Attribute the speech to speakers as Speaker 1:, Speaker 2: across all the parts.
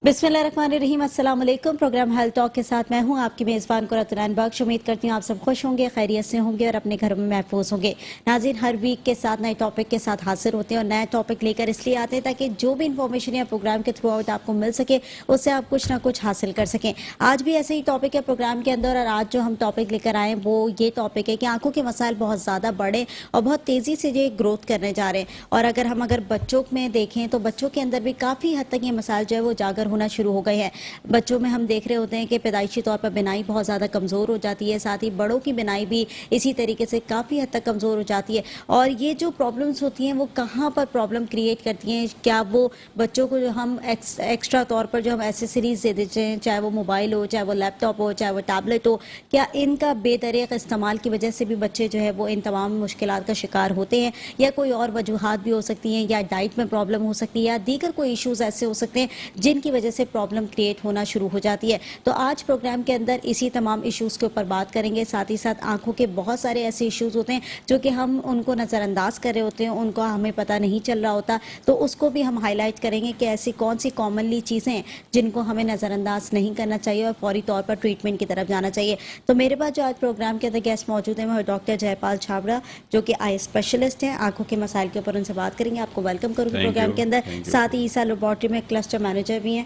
Speaker 1: बिस्मिल्लाहिर्रहमानिर्रहीम, अस्सलाम वालेकुम। प्रोग्राम हेल्थ टॉक के साथ मैं हूं आपकी मेज़बान कुरतुनैन बख्श। उम्मीद करती हूं आप सब खुश होंगे, खैरियत से होंगे और अपने घरों में महफूज होंगे। नाज़रीन, हर वीक के साथ नए टॉपिक के साथ हाजिर होते हैं और नए टॉपिक लेकर इसलिए आते हैं ताकि जो भी इंफॉर्मेशन या प्रोग्राम के थ्रू आउट आपको मिल सके उससे आप कुछ ना कुछ हासिल कर सकें। आज भी ऐसे ही टॉपिक है प्रोग्राम के अंदर और आज जो हम टॉपिक लेकर आए वो ये टॉपिक है कि आंखों के मसाइल बहुत ज़्यादा बढ़े और बहुत तेज़ी से ये ग्रोथ करने जा रहे हैं। और अगर बच्चों में देखें तो बच्चों के अंदर भी काफ़ी हद तक ये मसाइल जो है वो उजागर होना शुरू हो गए हैं। बच्चों में हम देख रहे होते हैं कि पैदाइशी तौर पर बिनाई बहुत ज़्यादा कमज़ोर हो जाती है, साथ ही बड़ों की बिनाई भी इसी तरीके से काफ़ी हद तक कमज़ोर हो जाती है। और ये जो प्रॉब्लम्स होती हैं वो कहाँ पर प्रॉब्लम क्रिएट करती हैं? क्या वो बच्चों को जो हम एक्स्ट्रा तौर पर जो हम एसेसरीज दे देते हैं, चाहे वो मोबाइल हो, चाहे वो लैपटॉप हो, चाहे वो टैबलेट हो, क्या इनका बेतरीक इस्तेमाल की वजह से भी बच्चे जो है वो इन तमाम मुश्किलात का शिकार होते हैं? या कोई और वजूहात भी हो सकती हैं, या डाइट में प्रॉब्लम हो सकती है, या दीगर कोई इशूज़ ऐसे हो सकते हैं जिनकी वजह से प्रॉब्लम क्रिएट होना शुरू हो जाती है? तो आज प्रोग्राम के अंदर इसी तमाम इश्यूज़ के ऊपर बात करेंगे। साथ ही साथ आंखों के बहुत सारे ऐसे इश्यूज़ होते हैं जो कि हम उनको नज़रअंदाज कर रहे होते हैं, उनको हमें पता नहीं चल रहा होता, तो उसको भी हम हाईलाइट करेंगे कि ऐसी कौन सी कॉमनली चीज़ें हैं जिनको हमें नज़रअंदाज नहीं करना चाहिए और फौरी तौर पर ट्रीटमेंट की तरफ जाना चाहिए। तो मेरे पास जो आज प्रोग्राम के अंदर गेस्ट मौजूद हैं वो डॉक्टर जयपाल छाबड़ा, जो कि आई स्पेशलिस्ट हैं, आंखों के मसाइल के ऊपर उनसे बात करेंगे। आपको वेलकम करूँगी प्रोग्राम के अंदर। साथ ही ईसा लेबॉर्ट्री में क्लस्टर मैनेजर भी हैं।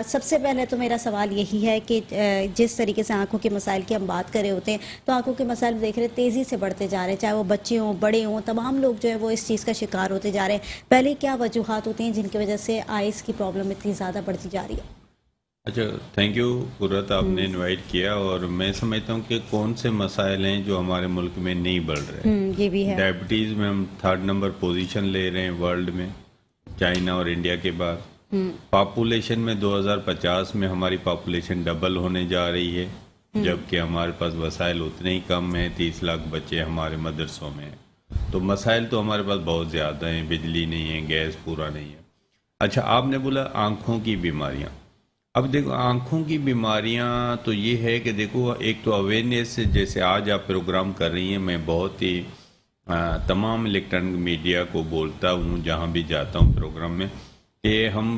Speaker 1: सबसे पहले तो मेरा सवाल यही है कि जिस तरीके से आंखों के मसाइल की हम बात कर रहे होते हैं तो आंखों के मसाइल देख रहे तेज़ी से बढ़ते जा रहे हैं, चाहे वो बच्चे हों, बड़े हों, तमाम लोग जो है वो इस चीज़ का शिकार होते जा रहे हैं। पहले क्या वजूहात होती हैं जिनकी वजह से आइज़ की प्रॉब्लम इतनी ज़्यादा बढ़ती जा रही है?
Speaker 2: अच्छा, थैंक यू कुर्रत, आपने इनवाइट किया। और मैं समझता हूँ कि कौन से मसाइल हैं जो हमारे मुल्क में नहीं बढ़ रहे।
Speaker 1: ये भी है।
Speaker 2: डायबिटीज़ में हम 3rd नंबर पोजीशन ले रहे हैं वर्ल्ड में, चाइना और इंडिया के बाद। पॉपुलेशन में 2050 में हमारी पॉपुलेशन डबल होने जा रही है, जबकि हमारे पास वसाइल उतने ही कम हैं। 30 लाख बच्चे हमारे मदरसों में हैं, तो मसाइल तो हमारे पास बहुत ज़्यादा हैं। बिजली नहीं है, गैस पूरा नहीं है। अच्छा, आपने बोला आँखों की बीमारियाँ। अब देखो, आँखों की बीमारियाँ तो ये है कि देखो, एक तो अवेयरनेस, जैसे आज आप प्रोग्राम कर रही हैं, मैं बहुत ही तमाम इलेक्ट्रॉनिक मीडिया को बोलता हूँ जहाँ भी जाता हूँ प्रोग्राम में, कि हम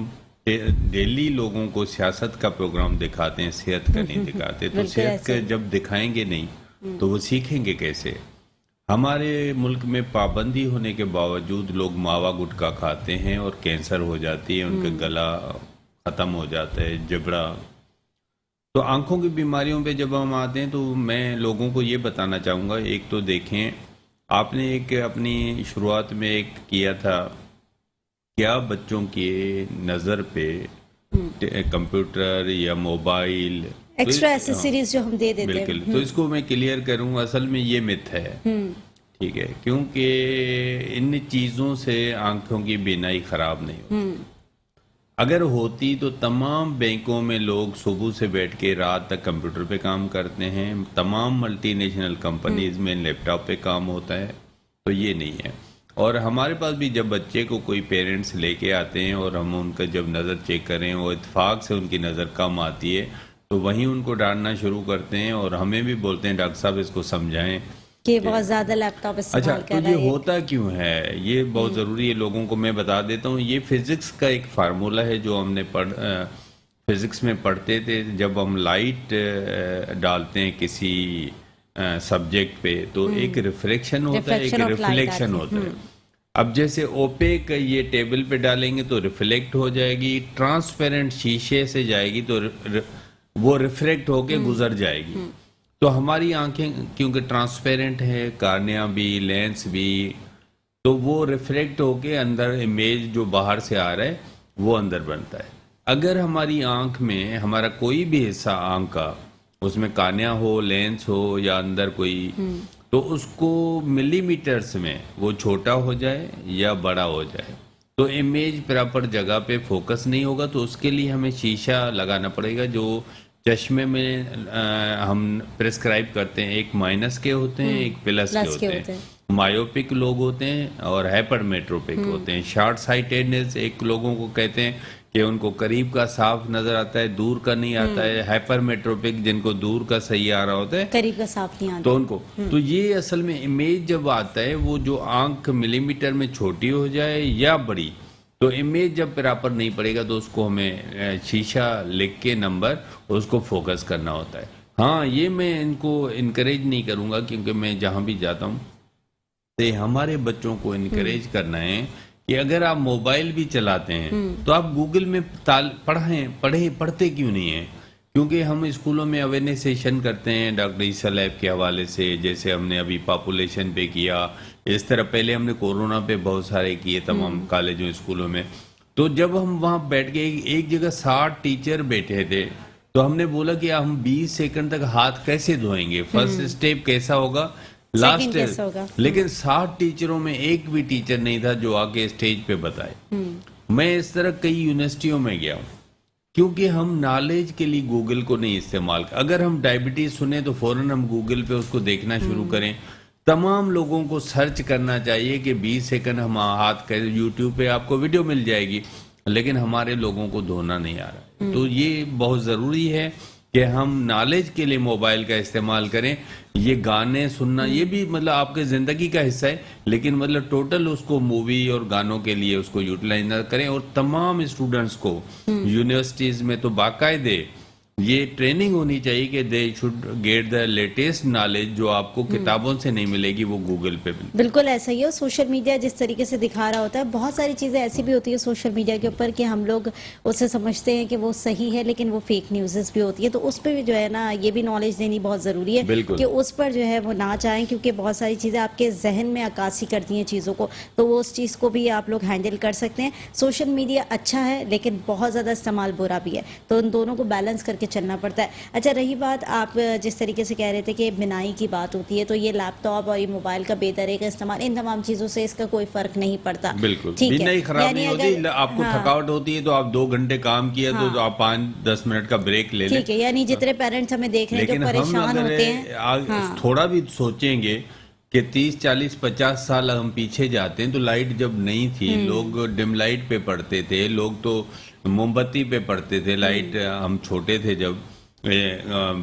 Speaker 2: डेली लोगों को सियासत का प्रोग्राम दिखाते हैं, सेहत का नहीं दिखाते। तो सेहत का जब दिखाएंगे नहीं तो वो सीखेंगे कैसे? हमारे मुल्क में पाबंदी होने के बावजूद लोग मावा गुटखा खाते हैं और कैंसर हो जाती है, उनका गला ख़त्म हो जाता है, जबड़ा। तो आंखों की बीमारियों पे जब हम आते हैं तो मैं लोगों को ये बताना चाहूँगा, एक तो देखें, आपने एक अपनी शुरुआत में एक किया था, क्या बच्चों के नज़र पे कंप्यूटर या मोबाइल
Speaker 1: एक्स्ट्रा एसेसरीज जो हम दे देते हैं।
Speaker 2: बिल्कुल, तो इसको मैं क्लियर करूँ, असल में ये मिथ है। ठीक है, क्योंकि इन चीज़ों से आंखों की बीनाई ख़राब नहीं होती। अगर होती तो तमाम बैंकों में लोग सुबह से बैठ के रात तक कंप्यूटर पे काम करते हैं, तमाम मल्टीनेशनल कंपनीज में लैपटॉप पे काम होता है। तो ये नहीं है। और हमारे पास भी जब बच्चे को कोई पेरेंट्स लेके आते हैं और हम उनका जब नज़र चेक करें और इत्तेफाक से उनकी नज़र कम आती है तो वहीं उनको डांटना शुरू करते हैं और हमें भी बोलते हैं डॉक्टर साहब इसको समझाएं
Speaker 1: कि बहुत ज़्यादा लैपटॉप इस्तेमाल कर रहा है।
Speaker 2: तो ये होता क्यों है, ये बहुत ज़रूरी है लोगों को मैं बता देता हूँ। ये फिज़िक्स का एक फार्मूला है जो हमने फिज़िक्स में पढ़ते थे। जब हम लाइट डालते हैं किसी सब्जेक्ट पे तो एक रिफ्लेक्शन होता है, एक रिफ्लेक्शन होता है। अब जैसे ओपेक ये टेबल पे डालेंगे तो रिफ्लेक्ट हो जाएगी, ट्रांसपेरेंट शीशे से जाएगी तो वो रिफ्लेक्ट होके गुजर जाएगी। तो हमारी आंखें क्योंकि ट्रांसपेरेंट है, कार्निया भी, लेंस भी, तो वो रिफ्लेक्ट होके अंदर इमेज जो बाहर से आ रहा है वो अंदर बनता है। अगर हमारी आंख में हमारा कोई भी हिस्सा आंख का, उसमें कार्निया हो, लेंस हो या अंदर कोई, तो उसको मिलीमीटर्स में वो छोटा हो जाए या बड़ा हो जाए तो इमेज प्रॉपर जगह पे फोकस नहीं होगा। तो उसके लिए हमें शीशा लगाना पड़ेगा, जो चश्मे में हम प्रिस्क्राइब करते हैं। एक माइनस के होते हैं, एक प्लस के होते हैं। मायोपिक लोग होते हैं और हाइपरमेट्रोपिक होते हैं। शॉर्ट साइटेडनेस एक लोगों को कहते हैं कि उनको करीब का साफ नजर आता है, दूर का नहीं आता है। हाइपरमेट्रोपिक जिनको दूर का सही आ रहा होता है,
Speaker 1: करीब का साफ नहीं आता,
Speaker 2: तो उनको तो ये असल में इमेज जब आता है वो जो आंख मिलीमीटर में छोटी हो जाए या बड़ी, तो इमेज जब प्रॉपर नहीं पड़ेगा तो उसको हमें शीशा लिख के नंबर उसको फोकस करना होता है। हाँ, ये मैं इनको इनकरेज नहीं करूँगा, क्योंकि मैं जहाँ भी जाता हूँ तो हमारे बच्चों को इनकरेज करना है कि अगर आप मोबाइल भी चलाते हैं तो आप गूगल में पढ़ते क्यों नहीं हैं? क्योंकि हम स्कूलों में अवेयरनेस सेशन करते हैं डॉक्टर ईसा लैब के हवाले से, जैसे हमने अभी पॉपुलेशन पे किया, इस तरह पहले हमने कोरोना पे बहुत सारे किए तमाम कॉलेजों स्कूलों में। तो जब हम वहाँ बैठ के एक जगह 60 टीचर बैठे थे तो हमने बोला कि हम 20 सेकंड तक हाथ कैसे धोएंगे, फर्स्ट स्टेप कैसा होगा, लास्ट
Speaker 1: कैसा होगा।
Speaker 2: लेकिन 60 टीचरों में एक भी टीचर नहीं था जो आके स्टेज पे बताए। मैं इस तरह कई यूनिवर्सिटियों में गया हूँ, क्योंकि हम नॉलेज के लिए गूगल को नहीं इस्तेमाल। अगर हम डायबिटीज सुने तो फौरन हम गूगल पे उसको देखना शुरू करें। तमाम लोगों को सर्च करना चाहिए कि 20 सेकंड हम हाथ कैसे, यूट्यूब पे आपको वीडियो मिल जाएगी, लेकिन हमारे लोगों को धोना नहीं आ रहा है। तो ये बहुत ज़रूरी है कि हम नॉलेज के लिए मोबाइल का इस्तेमाल करें। ये गाने सुनना ये भी मतलब आपके ज़िंदगी का हिस्सा है, लेकिन मतलब टोटल उसको मूवी और गानों के लिए उसको यूटिलाइज ना करें। और तमाम स्टूडेंट्स को यूनिवर्सिटीज़ में तो बाकायदे ये ट्रेनिंग होनी चाहिए कि they should get the latest knowledge जो आपको किताबों से नहीं मिलेगी, वो गूगल पे मिलेगी।
Speaker 1: बिल्कुल ऐसा ही है। सोशल मीडिया जिस तरीके से दिखा रहा होता है, बहुत सारी चीज़ें ऐसी भी होती है सोशल मीडिया के ऊपर कि हम लोग उसे समझते हैं कि वो सही है, लेकिन वो फेक न्यूज़ भी होती है। तो उस पर भी जो है ना, ये भी नॉलेज देनी बहुत ज़रूरी है कि उस पर जो है वो ना चाहें, क्योंकि बहुत सारी चीज़ें आपके जहन में अक्कासी करती हैं चीज़ों को, तो वो उस चीज़ को भी आप लोग हैंडल कर सकते हैं। सोशल मीडिया अच्छा है, लेकिन बहुत ज़्यादा इस्तेमाल बुरा भी है, तो उन दोनों को बैलेंस करके चलना पड़ता है। अच्छा, रही बात आप जिस तरीके से कह रहे थे कि बिनाई की बात होती है, तो ये लैपटॉप और ये मोबाइल का बेतरीका इस्तेमाल, इन तमाम चीज़ों से इसका कोई फर्क नहीं पड़ता।
Speaker 2: बिल्कुल,
Speaker 1: ठीक है,
Speaker 2: बिनाई खराब नहीं होती। आपको
Speaker 1: हाँ,
Speaker 2: थकावट होती है तो आप 2 घंटे काम किया तो आप 5-10 मिनट का ब्रेक ले लें।
Speaker 1: ठीक है, यानी जितने पेरेंट्स हमें देख रहे हैं जो परेशान होते हैं,
Speaker 2: थोड़ा भी सोचेंगे कि 30, 40, 50 साल हम पीछे जाते हैं तो लाइट जब नहीं थी, लोग डिम लाइट पे पढ़ते थे, लोग तो मोमबत्ती पे पढ़ते थे। लाइट हम छोटे थे जब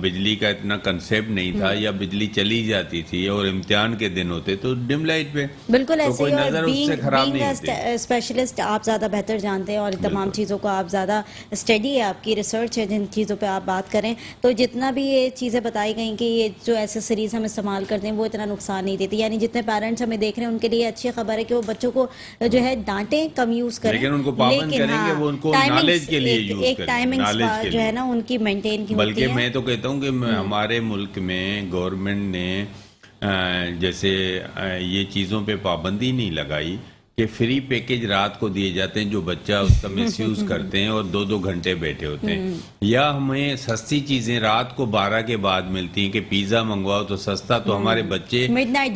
Speaker 2: बिजली का इतना कंसेप्ट नहीं था, या बिजली चली जाती थी और इम्तिहान के दिन होते तो डिम लाइट पे।
Speaker 1: बिल्कुल
Speaker 2: तो
Speaker 1: ऐसे
Speaker 2: कोई
Speaker 1: ही।
Speaker 2: नजर
Speaker 1: और
Speaker 2: उससे खराब नहीं होती।
Speaker 1: स्पेशलिस्ट आप ज़्यादा बेहतर जानते हैं और तमाम चीज़ों को आप ज़्यादा स्टडी है, आपकी रिसर्च है जिन चीज़ों पे आप बात करें, तो जितना भी ये चीज़ें बताई गई कि ये जो एसेसरीज हम इस्तेमाल करते हैं वो इतना नुकसान नहीं देती, यानी जितने पेरेंट्स हमें देख रहे हैं उनके लिए अच्छी खबर है कि वो बच्चों को जो है डांटें, कम यूज़ करें,
Speaker 2: लेकिन उनको पाबंद करेंगे, वो उनको नॉलेज के लिए यूज
Speaker 1: एक टाइमिंग जो है ना उनकी मेंटेन की।
Speaker 2: बल्कि मैं तो कहता हूँ कि हमारे मुल्क में गवर्नमेंट ने जैसे ये चीज़ों पे पाबंदी नहीं लगाई कि फ्री पैकेज रात को दिए जाते हैं जो बच्चा उसका मिसयूज करते हैं और 2-2 घंटे बैठे होते हैं, या हमें सस्ती चीज़ें रात को 12 के बाद मिलती हैं कि पिज़्ज़ा मंगवाओ तो सस्ता, तो हमारे बच्चे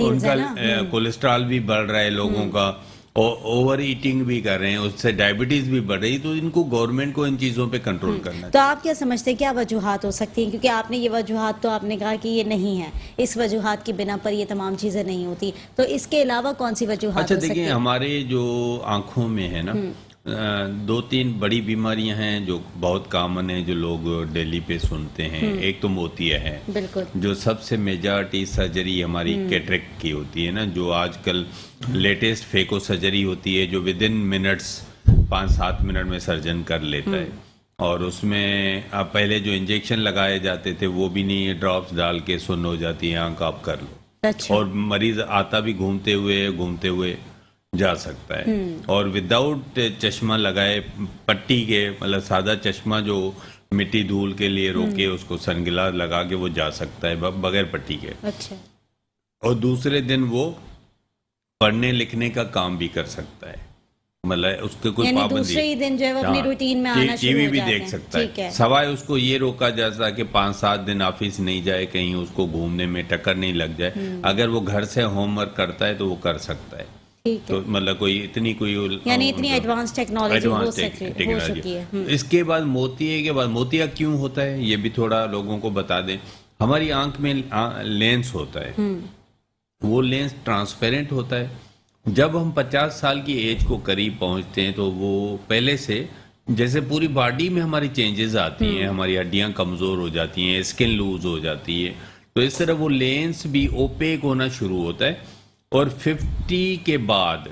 Speaker 2: उनका कोलेस्ट्रॉल भी बढ़ रहा है लोगों का, और ओवर ईटिंग भी कर रहे हैं, उससे डायबिटीज भी बढ़ रही, तो इनको गवर्नमेंट को इन चीज़ों पे कंट्रोल करना चाहिए।
Speaker 1: तो आप क्या समझते हैं, क्या वजूहात हो सकती हैं? क्योंकि आपने ये वजूहात तो आपने कहा कि ये नहीं है, इस वजूहात की बिना पर ये तमाम चीज़ें नहीं होती, तो इसके अलावा कौन सी वजूहात
Speaker 2: अच्छा
Speaker 1: हो सकती
Speaker 2: देखिए,
Speaker 1: है?
Speaker 2: हमारे जो आंखों में है ना 2-3 बड़ी बीमारियां हैं जो बहुत कॉमन है, जो लोग दिल्ली पे सुनते हैं। एक तो मोतिया है,
Speaker 1: बिल्कुल,
Speaker 2: जो सबसे मेजॉरिटी सर्जरी हमारी कैटरेक्ट की होती है ना, जो आजकल लेटेस्ट फेको सर्जरी होती है जो विद इन मिनट्स 5-7 मिनट में सर्जन कर लेता है, और उसमें अब पहले जो इंजेक्शन लगाए जाते थे वो भी नहीं, ड्रॉप्स डाल के सुन्न हो जाती है आंख, आप कर लो।
Speaker 1: अच्छा,
Speaker 2: और मरीज आता भी घूमते हुए जा सकता है, और विदाउट चश्मा लगाए पट्टी के, मतलब सादा चश्मा जो मिट्टी धूल के लिए रोके उसको सनग्लास लगा के वो जा सकता है बगैर पट्टी के।
Speaker 1: अच्छा,
Speaker 2: और दूसरे दिन वो पढ़ने लिखने का काम भी कर सकता है, मतलब उसके कोई पाबंदी,
Speaker 1: दूसरे ही दिन जो है वो अपनी रूटीन में आना शुरू
Speaker 2: टीवी
Speaker 1: हो
Speaker 2: भी
Speaker 1: जाते
Speaker 2: देख
Speaker 1: हैं।
Speaker 2: सकता
Speaker 1: ठीक
Speaker 2: है। सवाए उसको ये रोका जाता है कि 5-7 दिन ऑफिस नहीं जाए, कहीं उसको घूमने में टक्कर नहीं लग जाए। अगर वो घर से होमवर्क करता है तो वो कर सकता है। तो मतलब कोई इतनी
Speaker 1: एडवांस टेक्नोलॉजी हो चुकी है।
Speaker 2: इसके बाद मोतिया क्यों होता है ये भी थोड़ा लोगों को बता दें। हमारी आंख में लेंस होता है, वो लेंस ट्रांसपेरेंट होता है। जब हम 50 साल की एज को करीब पहुंचते हैं तो वो पहले से जैसे पूरी बॉडी में हमारी चेंजेस आती हैं, हमारी हड्डियां कमजोर हो जाती हैं, स्किन लूज हो जाती है, तो इस तरह वो लेंस भी ओपेक होना शुरू होता है। और 50 के बाद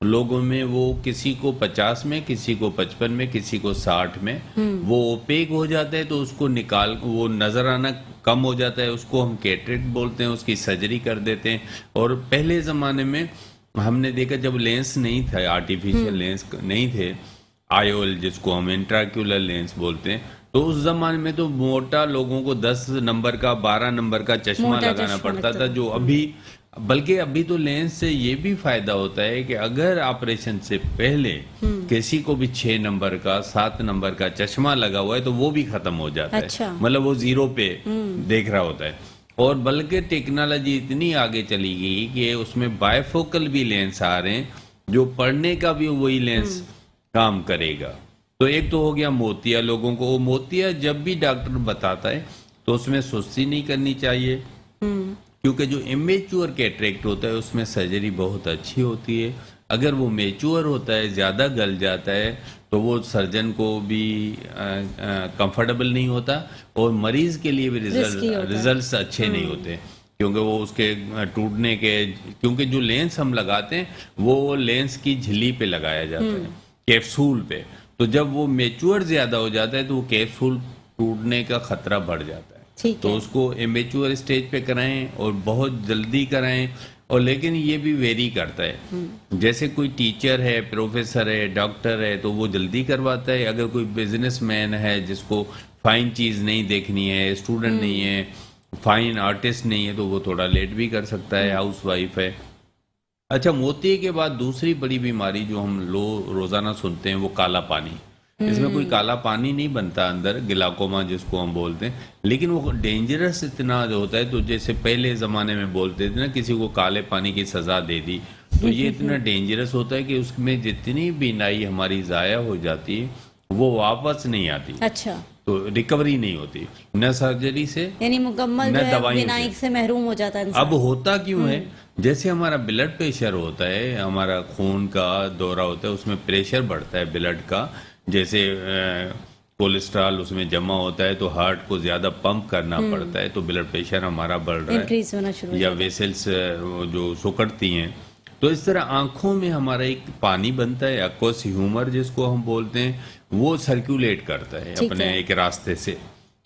Speaker 2: लोगों में वो किसी को 50 में, किसी को 55 में, किसी को 60 में वो ओपेक हो जाता है, तो उसको निकाल वो नजर आना कम हो जाता है, उसको हम कैटरेक्ट बोलते हैं, उसकी सर्जरी कर देते हैं। और पहले ज़माने में हमने देखा जब लेंस नहीं था, आर्टिफिशियल लेंस नहीं थे, आईओएल जिसको हम इंट्राक्यूलर लेंस बोलते हैं, तो उस जमाने में तो मोटा लोगों को 10 नंबर का 12 नंबर का चश्मा
Speaker 1: मोटा
Speaker 2: लगाना
Speaker 1: चश्मा
Speaker 2: पड़ता
Speaker 1: लगता
Speaker 2: था, जो अभी बल्कि अभी तो लेंस से ये भी फायदा होता है कि अगर ऑपरेशन से पहले किसी को भी 6 नंबर का 7 नंबर का चश्मा लगा हुआ है तो वो भी खत्म हो जाता
Speaker 1: अच्छा।
Speaker 2: है, मतलब वो जीरो पे देख रहा होता है। और बल्कि टेक्नोलॉजी इतनी आगे चली गई कि उसमें बायफोकल भी लेंस आ रहे हैं, जो पढ़ने का भी वही लेंस काम करेगा। तो एक तो हो गया मोतिया, लोगों को वो मोतिया जब भी डॉक्टर बताता है तो उसमें सुस्ती नहीं करनी चाहिए, क्योंकि जो इमेच्योर कैटरेक्ट होता है उसमें सर्जरी बहुत अच्छी होती है। अगर वो मेच्योर होता है, ज़्यादा गल जाता है, तो वो सर्जन को भी कंफर्टेबल नहीं होता और मरीज के लिए भी रिजल्ट्स अच्छे नहीं होते, क्योंकि वो उसके टूटने के, क्योंकि जो लेंस हम लगाते हैं वो लेंस की झिल्ली पे लगाया जाता है, कैप्सूल पे। तो जब वो मेच्योर ज़्यादा हो जाता है तो वो कैप्सूल टूटने का खतरा बढ़ जाता है। तो उसको इमेच्योर स्टेज पे कराएं और बहुत जल्दी कराएं। और लेकिन ये भी वेरी करता है, जैसे कोई टीचर है, प्रोफेसर है, डॉक्टर है तो वो जल्दी करवाता है। अगर कोई बिजनेसमैन है जिसको फाइन चीज़ नहीं देखनी है, स्टूडेंट नहीं है, फाइन आर्टिस्ट नहीं है, तो वो थोड़ा लेट भी कर सकता है, हाउस वाइफ है। अच्छा, मोतिये के बाद दूसरी बड़ी बीमारी जो हम रोजाना सुनते हैं वो काला पानी। इसमें कोई काला पानी नहीं बनता अंदर, ग्लाकोमा जिसको हम बोलते हैं, लेकिन वो डेंजरस इतना होता है। तो जैसे पहले ज़माने में बोलते थे ना, किसी को काले पानी की सज़ा दे दी, तो ये इतना डेंजरस होता है कि उसमें जितनी बीनाई हमारी ज़ाया हो जाती है वो वापस नहीं आती।
Speaker 1: अच्छा।
Speaker 2: तो रिकवरी नहीं होती, न सर्जरी से,
Speaker 1: यानी मुकम्मल
Speaker 2: न दवाइयों
Speaker 1: बीनाई से महरूम हो जाता है।
Speaker 2: अब होता क्यों है? जैसे हमारा ब्लड प्रेशर होता है, हमारा खून का दौरा होता है, उसमें प्रेशर बढ़ता है ब्लड का, जैसे कोलेस्ट्रॉल उसमें जमा होता है तो हार्ट को ज्यादा पंप करना पड़ता है, तो ब्लड प्रेशर हमारा बढ़ रहा है, या वेसल्स जो सुकड़ती हैं। तो इस तरह आंखों में हमारा एक पानी बनता है, एक्वस ह्यूमर जिसको हम बोलते हैं, वो सर्कुलेट करता है अपने एक रास्ते से।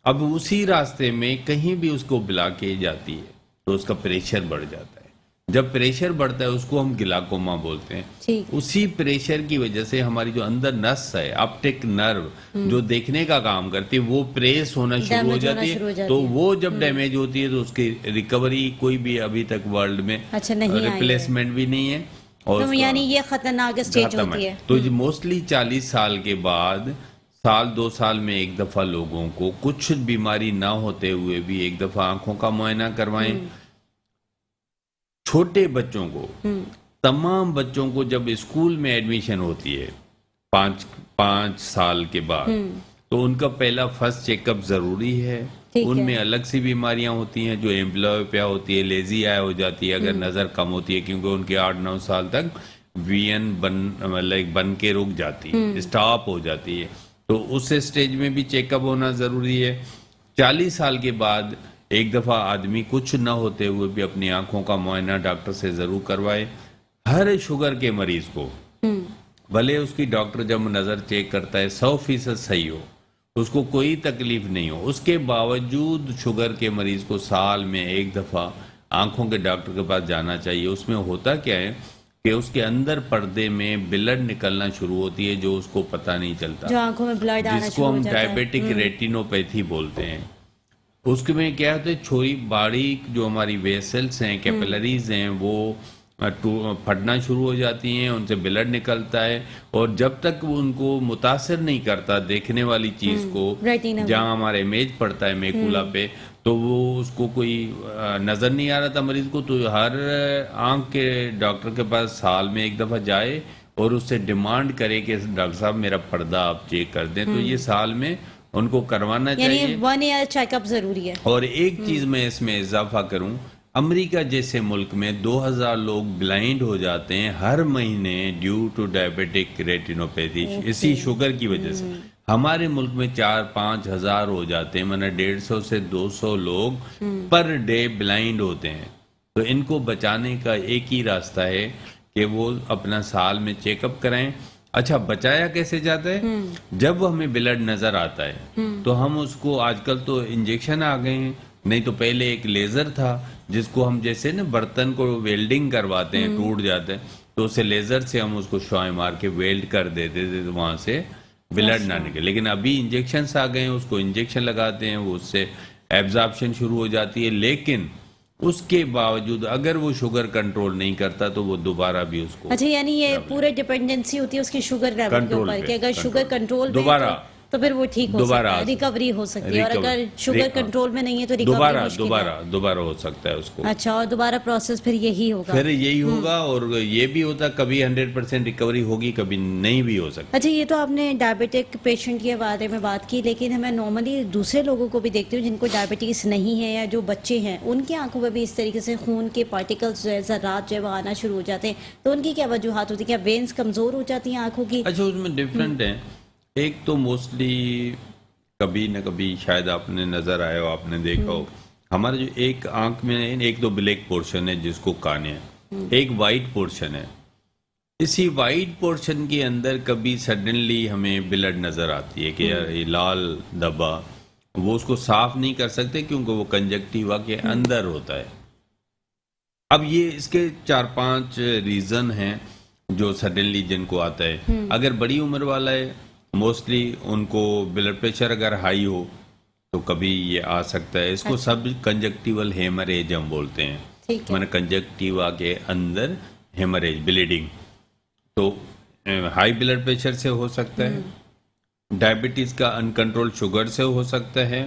Speaker 2: अब उसी रास्ते में कहीं भी उसको ब्लॉक की जाती है तो उसका प्रेशर बढ़ जाता है। जब प्रेशर बढ़ता है उसको हम ग्लाकोमा बोलते हैं। उसी प्रेशर की वजह से हमारी जो अंदर नस है, ऑप्टिक नर्व जो देखने का काम करती है, वो प्रेस होना शुरू हो जाती है। तो वो जब डैमेज होती है तो उसकी रिकवरी कोई भी अभी तक वर्ल्ड में रिप्लेसमेंट भी नहीं है, और
Speaker 1: तो यानी ये खतरनाक स्टेज होती है।
Speaker 2: तो मोस्टली 40 साल के बाद, साल 2 साल में एक दफा लोगों को कुछ बीमारी ना होते हुए भी एक दफा आंखों का मुआयना करवाएं। छोटे बच्चों को, तमाम बच्चों को जब स्कूल में एडमिशन होती है 5 साल के बाद, तो उनका पहला फर्स्ट चेकअप जरूरी है। उनमें अलग सी बीमारियां होती हैं, जो एम्ब्लियोपिया होती है, लेजी आई हो जाती है अगर नजर कम होती है, क्योंकि उनके 8-9 साल तक वीएन बन के रुक जाती है, स्टॉप हो जाती है। तो उस स्टेज में भी चेकअप होना जरूरी है। 40 साल के बाद एक दफा आदमी कुछ न होते हुए भी अपनी आंखों का मुआयना डॉक्टर से जरूर करवाए। हर शुगर के मरीज को, भले उसकी डॉक्टर जब नजर चेक करता है 100% सही हो, उसको कोई तकलीफ नहीं हो, उसके बावजूद शुगर के मरीज को साल में एक दफा आंखों के डॉक्टर के पास जाना चाहिए। उसमें होता क्या है कि उसके अंदर पर्दे में ब्लड निकलना शुरू होती है, जो उसको पता नहीं चलता,
Speaker 1: जो आंखों में ब्लड आना
Speaker 2: जिसको हम डायबिटिक रेटिनोपैथी बोलते हैं। उसमें क्या होता है, छोटी बारीक जो हमारी वेसल्स हैं, कैपिलरीज हैं, वो फटना शुरू हो जाती हैं, उनसे ब्लड निकलता है, और जब तक उनको मुतासर नहीं करता देखने वाली चीज को, जहाँ हमारा इमेज पड़ता है मेकुला पे, तो वो उसको कोई नजर नहीं आ रहा था मरीज को, तो हर आंख के डॉक्टर के पास साल में एक दफा जाए और उससे डिमांड करे कि डॉक्टर साहब मेरा पर्दा आप चेक कर दें। तो ये साल में उनको करवाना चाहिए,
Speaker 1: 1 ईयर चेकअप जरूरी है।
Speaker 2: और एक चीज मैं इसमें इजाफा करूं, अमेरिका जैसे मुल्क में 2000 लोग ब्लाइंड हो जाते हैं हर महीने ड्यू टू डायबिटिक रेटिनोपैथी, इसी शुगर की वजह से। हमारे मुल्क में 4-5 हजार हो जाते हैं, मतलब 150 से 200 लोग पर डे ब्लाइंड होते हैं। तो इनको बचाने का एक ही रास्ता है कि वो अपना साल में चेकअप कराएं। अच्छा, बचाया कैसे जाता है? जब हमें ब्लड नजर आता है तो हम उसको, आजकल तो इंजेक्शन आ गए हैं, नहीं तो पहले एक लेजर था जिसको हम जैसे ना बर्तन को वेल्डिंग करवाते हैं, टूट जाते हैं, तो उसे लेजर से हम उसको शॉय मार के वेल्ड कर देते थे तो वहां से ब्लड ना निकले। लेकिन अभी इंजेक्शन आ गए हैं, उसको इंजेक्शन लगाते हैं, वो उससे एब्जॉर्प्शन शुरू हो जाती है। लेकिन उसके बावजूद अगर वो शुगर कंट्रोल नहीं करता तो वो दोबारा भी उसको,
Speaker 1: अच्छा, यानी ये पूरे डिपेंडेंसी होती है उसकी शुगर लेवल के
Speaker 2: कंट्रोल
Speaker 1: ऊपर
Speaker 2: पे,
Speaker 1: कि अगर शुगर कंट्रोल में
Speaker 2: दोबारा
Speaker 1: है तो फिर वो ठीक हो
Speaker 2: दोबारा
Speaker 1: सकता है, रिकवरी हो सकती है, और अगर शुगर कंट्रोल में नहीं है तो रिकवरी
Speaker 2: दोबारा
Speaker 1: मुश्किल
Speaker 2: दोबारा
Speaker 1: है।
Speaker 2: दोबारा हो सकता है उसको।
Speaker 1: अच्छा, और दोबारा प्रोसेस फिर यही होगा।
Speaker 2: फिर यही होगा, और ये भी होता कभी 100% रिकवरी होगी, कभी नहीं भी हो सकती।
Speaker 1: अच्छा, ये तो आपने डायबिटिक पेशेंट के बारे में बात की, लेकिन मैं नॉर्मली दूसरे लोगों को भी देखती हूँ जिनको डायबिटीज नहीं है या जो बच्चे हैं उनकी आंखों में भी इस तरीके से खून के पार्टिकल्स जो है, ज़र्रात जो है वो आना शुरू हो जाते हैं, तो उनकी क्या वजूहत होती है? क्या वेन्स कमजोर हो जाती हैं आंखों की?
Speaker 2: अच्छा, उसमें डिफरेंट है। एक तो मोस्टली कभी न कभी शायद आपने नजर आया हो, आपने देखा हो, हमारे जो एक आंख में एक तो ब्लैक पोर्शन है जिसको काने है, एक वाइट पोर्शन है। इसी वाइट पोर्शन के अंदर कभी सडनली हमें ब्लड नजर आती है कि यार ये लाल धब्बा, वो उसको साफ नहीं कर सकते क्योंकि वो कंजक्टिवा के अंदर होता है। अब ये इसके 4-5 रीजन हैं जो सडनली जिनको आता है। अगर बड़ी उम्र वाला है, मोस्टली उनको ब्लड प्रेशर अगर हाई हो तो कभी ये आ सकता है। इसको सब कंजक्टिवल हेमरेज हम बोलते हैं,
Speaker 1: ठीक है।
Speaker 2: माने कंजक्टिवा के अंदर हेमरेज, ब्लीडिंग। तो हाई ब्लड प्रेशर से हो सकता है, डायबिटीज का अनकंट्रोल शुगर से हो सकता है,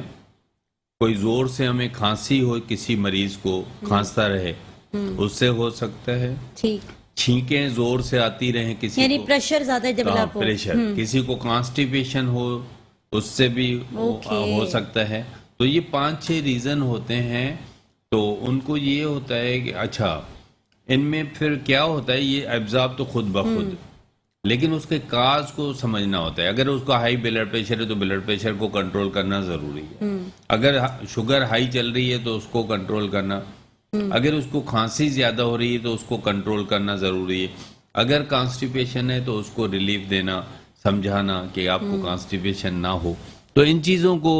Speaker 2: कोई जोर से हमें खांसी हो, किसी मरीज को खांसता रहे उससे हो सकता है,
Speaker 1: ठीक,
Speaker 2: छींकें जोर से आती रहे किसी
Speaker 1: यानी
Speaker 2: को,
Speaker 1: प्रेशर ज्यादा डेवलप हो।
Speaker 2: प्रेशर, किसी को कॉन्स्टिपेशन हो उससे भी हो सकता है। तो ये 5-6 रीजन होते हैं। तो उनको ये होता है कि अच्छा इनमें फिर क्या होता है, ये एब्जॉर्ब तो खुद ब खुद, लेकिन उसके काज को समझना होता है। अगर उसका हाई ब्लड प्रेशर है तो ब्लड प्रेशर को कंट्रोल करना जरूरी है। अगर शुगर हाई चल रही है तो उसको कंट्रोल करना, अगर उसको खांसी ज्यादा हो रही है तो उसको कंट्रोल करना जरूरी है, अगर कॉन्स्टिपेशन है तो उसको रिलीफ देना, समझाना कि आपको कॉन्स्टिपेशन ना हो। तो इन चीजों को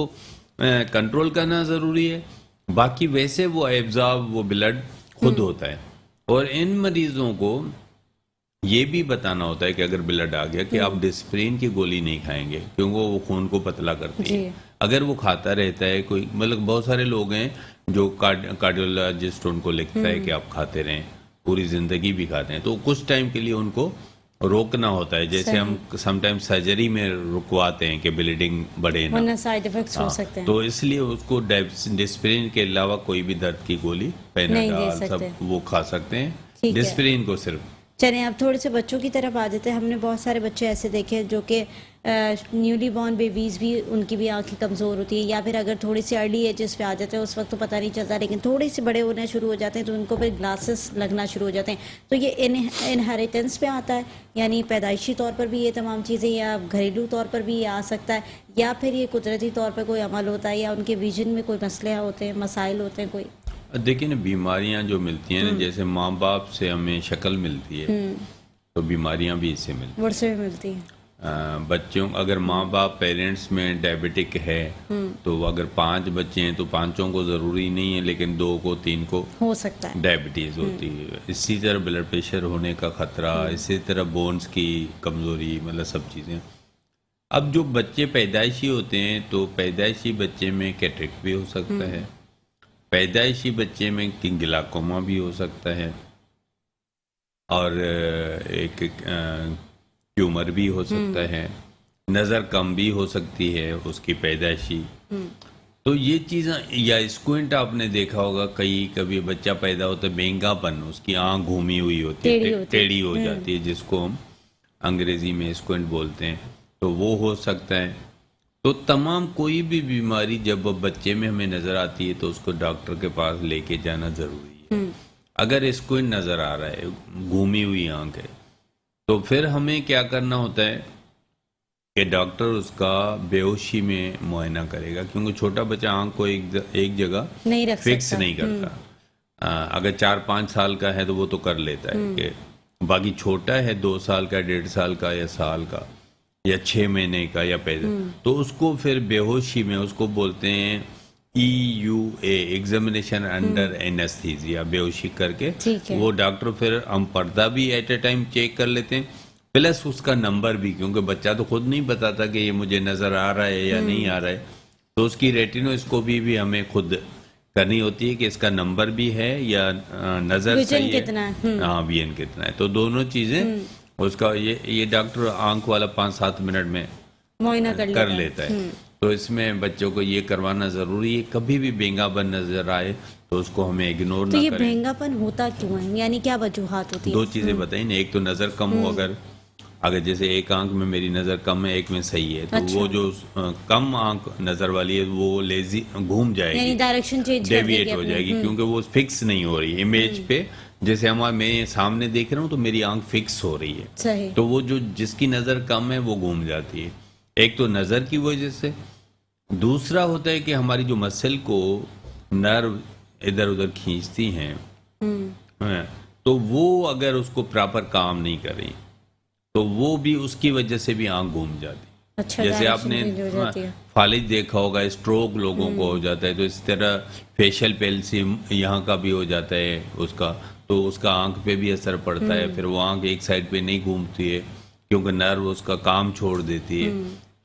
Speaker 2: कंट्रोल करना जरूरी है। बाकी वैसे वो एब्जॉर्ब वो ब्लड खुद होता है। और इन मरीजों को ये भी बताना होता है कि अगर ब्लड आ गया कि आप डिस्प्रिन की गोली नहीं खाएंगे क्योंकि वो खून को पतला करती है। अगर वो खाता रहता है कोई, मतलब बहुत सारे लोग हैं जो कार्डियोलॉजिस्ट उनको लिखता है कि आप खाते रहें, पूरी जिंदगी भी खाते हैं, तो कुछ टाइम के लिए उनको रोकना होता है। जैसे हम समटाइम्स सर्जरी में रुकवाते हैं कि ब्लीडिंग बढ़े ना,
Speaker 1: वरना साइड इफेक्ट्स हो सकते हैं।
Speaker 2: तो इसलिए उसको डिस्प्रिन के अलावा कोई भी दर्द की गोली, पेनाडाल सब वो खा सकते हैं, डिस्प्रिन को सिर्फ।
Speaker 1: चलिए, अब थोड़े से बच्चों की तरफ आ जाते हैं। हमने बहुत सारे बच्चे ऐसे देखे हैं जो कि न्यूली बॉर्न बेबीज़ भी, उनकी भी आंखें कमज़ोर होती है, या फिर अगर थोड़ी सी अर्ली एजेस पे आ जाते हैं उस वक्त तो पता नहीं चलता, लेकिन थोड़े से बड़े होने शुरू हो जाते हैं तो उनको फिर ग्लासेस लगना शुरू हो जाते हैं। तो ये इनहेरिटेंस पे आता है, यानी पैदाइशी तौर पर भी ये तमाम चीज़ें, या घरेलू तौर पर भी ये आ सकता है, या फिर ये कुदरती तौर पर कोई अमल होता है, या उनके विजन में कोई मसले होते हैं, मसाइल होते हैं कोई?
Speaker 2: देखिए ना, बीमारियां जो मिलती हैं ना, जैसे माँ बाप से हमें शक्ल मिलती है तो बीमारियां भी इससे मिलती हैं,
Speaker 1: वर्षे में मिलती हैं।
Speaker 2: बच्चों, अगर माँ बाप पेरेंट्स में डायबिटिक है तो अगर 5 बच्चे हैं तो 5 को जरूरी नहीं है, लेकिन 2 को 3 को
Speaker 1: हो सकता है
Speaker 2: डायबिटीज होती है। इसी तरह ब्लड प्रेशर होने का खतरा, इसी तरह बोन्स की कमजोरी, मतलब सब चीजें। अब जो बच्चे पैदाइशी होते हैं तो पैदाइशी बच्चे में कैटरेक्ट भी हो सकता है, पैदाइशी बच्चे में ग्लाकोमा भी हो सकता है, और एक ट्यूमर भी हो सकता है, नज़र कम भी हो सकती है उसकी पैदाइशी। तो ये चीज़ें, या स्क्विंट आपने देखा होगा, कभी बच्चा पैदा होता है बेंगापन, उसकी आँख घूमी हुई होती है, टेढ़ी हो जाती है, जिसको हम अंग्रेजी में स्क्विंट बोलते हैं, तो वो हो सकता है। तो तमाम कोई भी बीमारी जब बच्चे में हमें नजर आती है तो उसको डॉक्टर के पास लेके जाना जरूरी है। अगर इसको नजर आ रहा है, घूमी हुई आंख है, तो फिर हमें क्या करना होता है कि डॉक्टर उसका बेहोशी में मुआयना करेगा, क्योंकि छोटा बच्चा आंख को एक जगह
Speaker 1: नहीं रख
Speaker 2: फिक्स
Speaker 1: सकता।
Speaker 2: नहीं करता। अगर 4-5 साल का है तो वो तो कर लेता है कि बाकी छोटा है 2 साल का, 1.5 साल का या साल का या 6 महीने का या पैदा, तो उसको फिर बेहोशी में उसको बोलते हैं EUA, एग्जामिनेशन अंडर एनेस्थीसिया, बेहोशी करके
Speaker 1: ठीक है।
Speaker 2: वो डॉक्टर फिर हम पर्दा भी एट ए टाइम चेक कर लेते हैं, प्लस उसका नंबर भी, क्योंकि बच्चा तो खुद नहीं बताता कि ये मुझे नजर आ रहा है या नहीं आ रहा है, तो उसकी रेटिनोस्कोपी भी हमें खुद करनी होती है कि इसका नंबर भी है या नजर
Speaker 1: विजन
Speaker 2: सही
Speaker 1: कितना
Speaker 2: है,
Speaker 1: है।
Speaker 2: हाँ विजन कितना है, तो दोनों चीजें उसका ये डॉक्टर आंख वाला 5-7 मिनट में
Speaker 1: मुआयना
Speaker 2: कर लेता है। तो इसमें बच्चों को ये करवाना जरूरी है, कभी भी बेंगापन नजर आए तो उसको हमें इग्नोर
Speaker 1: तो
Speaker 2: ना
Speaker 1: ये
Speaker 2: करें।
Speaker 1: भेंगापन होता क्यों है, यानी क्या वजूहात होती है?
Speaker 2: दो चीजें बताई ना, एक तो नजर कम हो, अगर जैसे एक आंख में मेरी नजर कम है, एक में सही है, तो
Speaker 1: अच्छा।
Speaker 2: वो जो कम आंख नजर वाली है वो लेजी घूम
Speaker 1: यानी
Speaker 2: जाएगी,
Speaker 1: डायरेक्शन चेंज कर
Speaker 2: डेविएट
Speaker 1: देगी
Speaker 2: हो
Speaker 1: अपनी।
Speaker 2: जाएगी, क्योंकि वो फिक्स नहीं हो रही इमेज पे। जैसे मैं सामने देख रहा हूँ तो मेरी आंख फिक्स हो रही है,
Speaker 1: सही।
Speaker 2: तो वो जो जिसकी नजर कम है वो घूम जाती है। एक तो नजर की वजह से, दूसरा होता है कि हमारी जो मसल को नर्व इधर उधर खींचती हैं, हाँ, तो वो अगर उसको प्रॉपर काम नहीं करें तो वो भी उसकी वजह से भी आंख घूम जाती है।
Speaker 1: अच्छा,
Speaker 2: जैसे
Speaker 1: direction
Speaker 2: आपने
Speaker 1: change हो जाती है।
Speaker 2: फालिज देखा होगा, स्ट्रोक लोगों को हो जाता है, तो इस तरह फेशियल पेल्सी यहाँ का भी हो जाता है उसका, तो उसका आंख पे भी असर पड़ता है, फिर वो आंख एक साइड पे नहीं घूमती है क्योंकि नर्व उसका काम छोड़ देती है।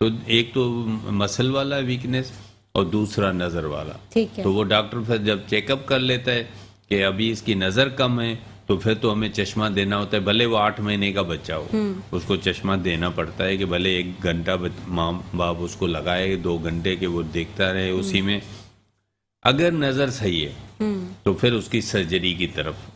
Speaker 2: तो एक तो मसल वाला वीकनेस और दूसरा नजर वाला।
Speaker 1: ठीक है।
Speaker 2: तो वो डॉक्टर फिर जब चेकअप कर लेता है कि अभी इसकी नजर कम है, तो फिर तो हमें चश्मा देना होता है, भले वो 8 महीने का बच्चा हो, उसको चश्मा देना पड़ता है कि भले 1 घंटा माँ बाप उसको लगाए, 2 घंटे के वो देखता रहे उसी में। अगर नजर सही है तो फिर उसकी सर्जरी की तरफ,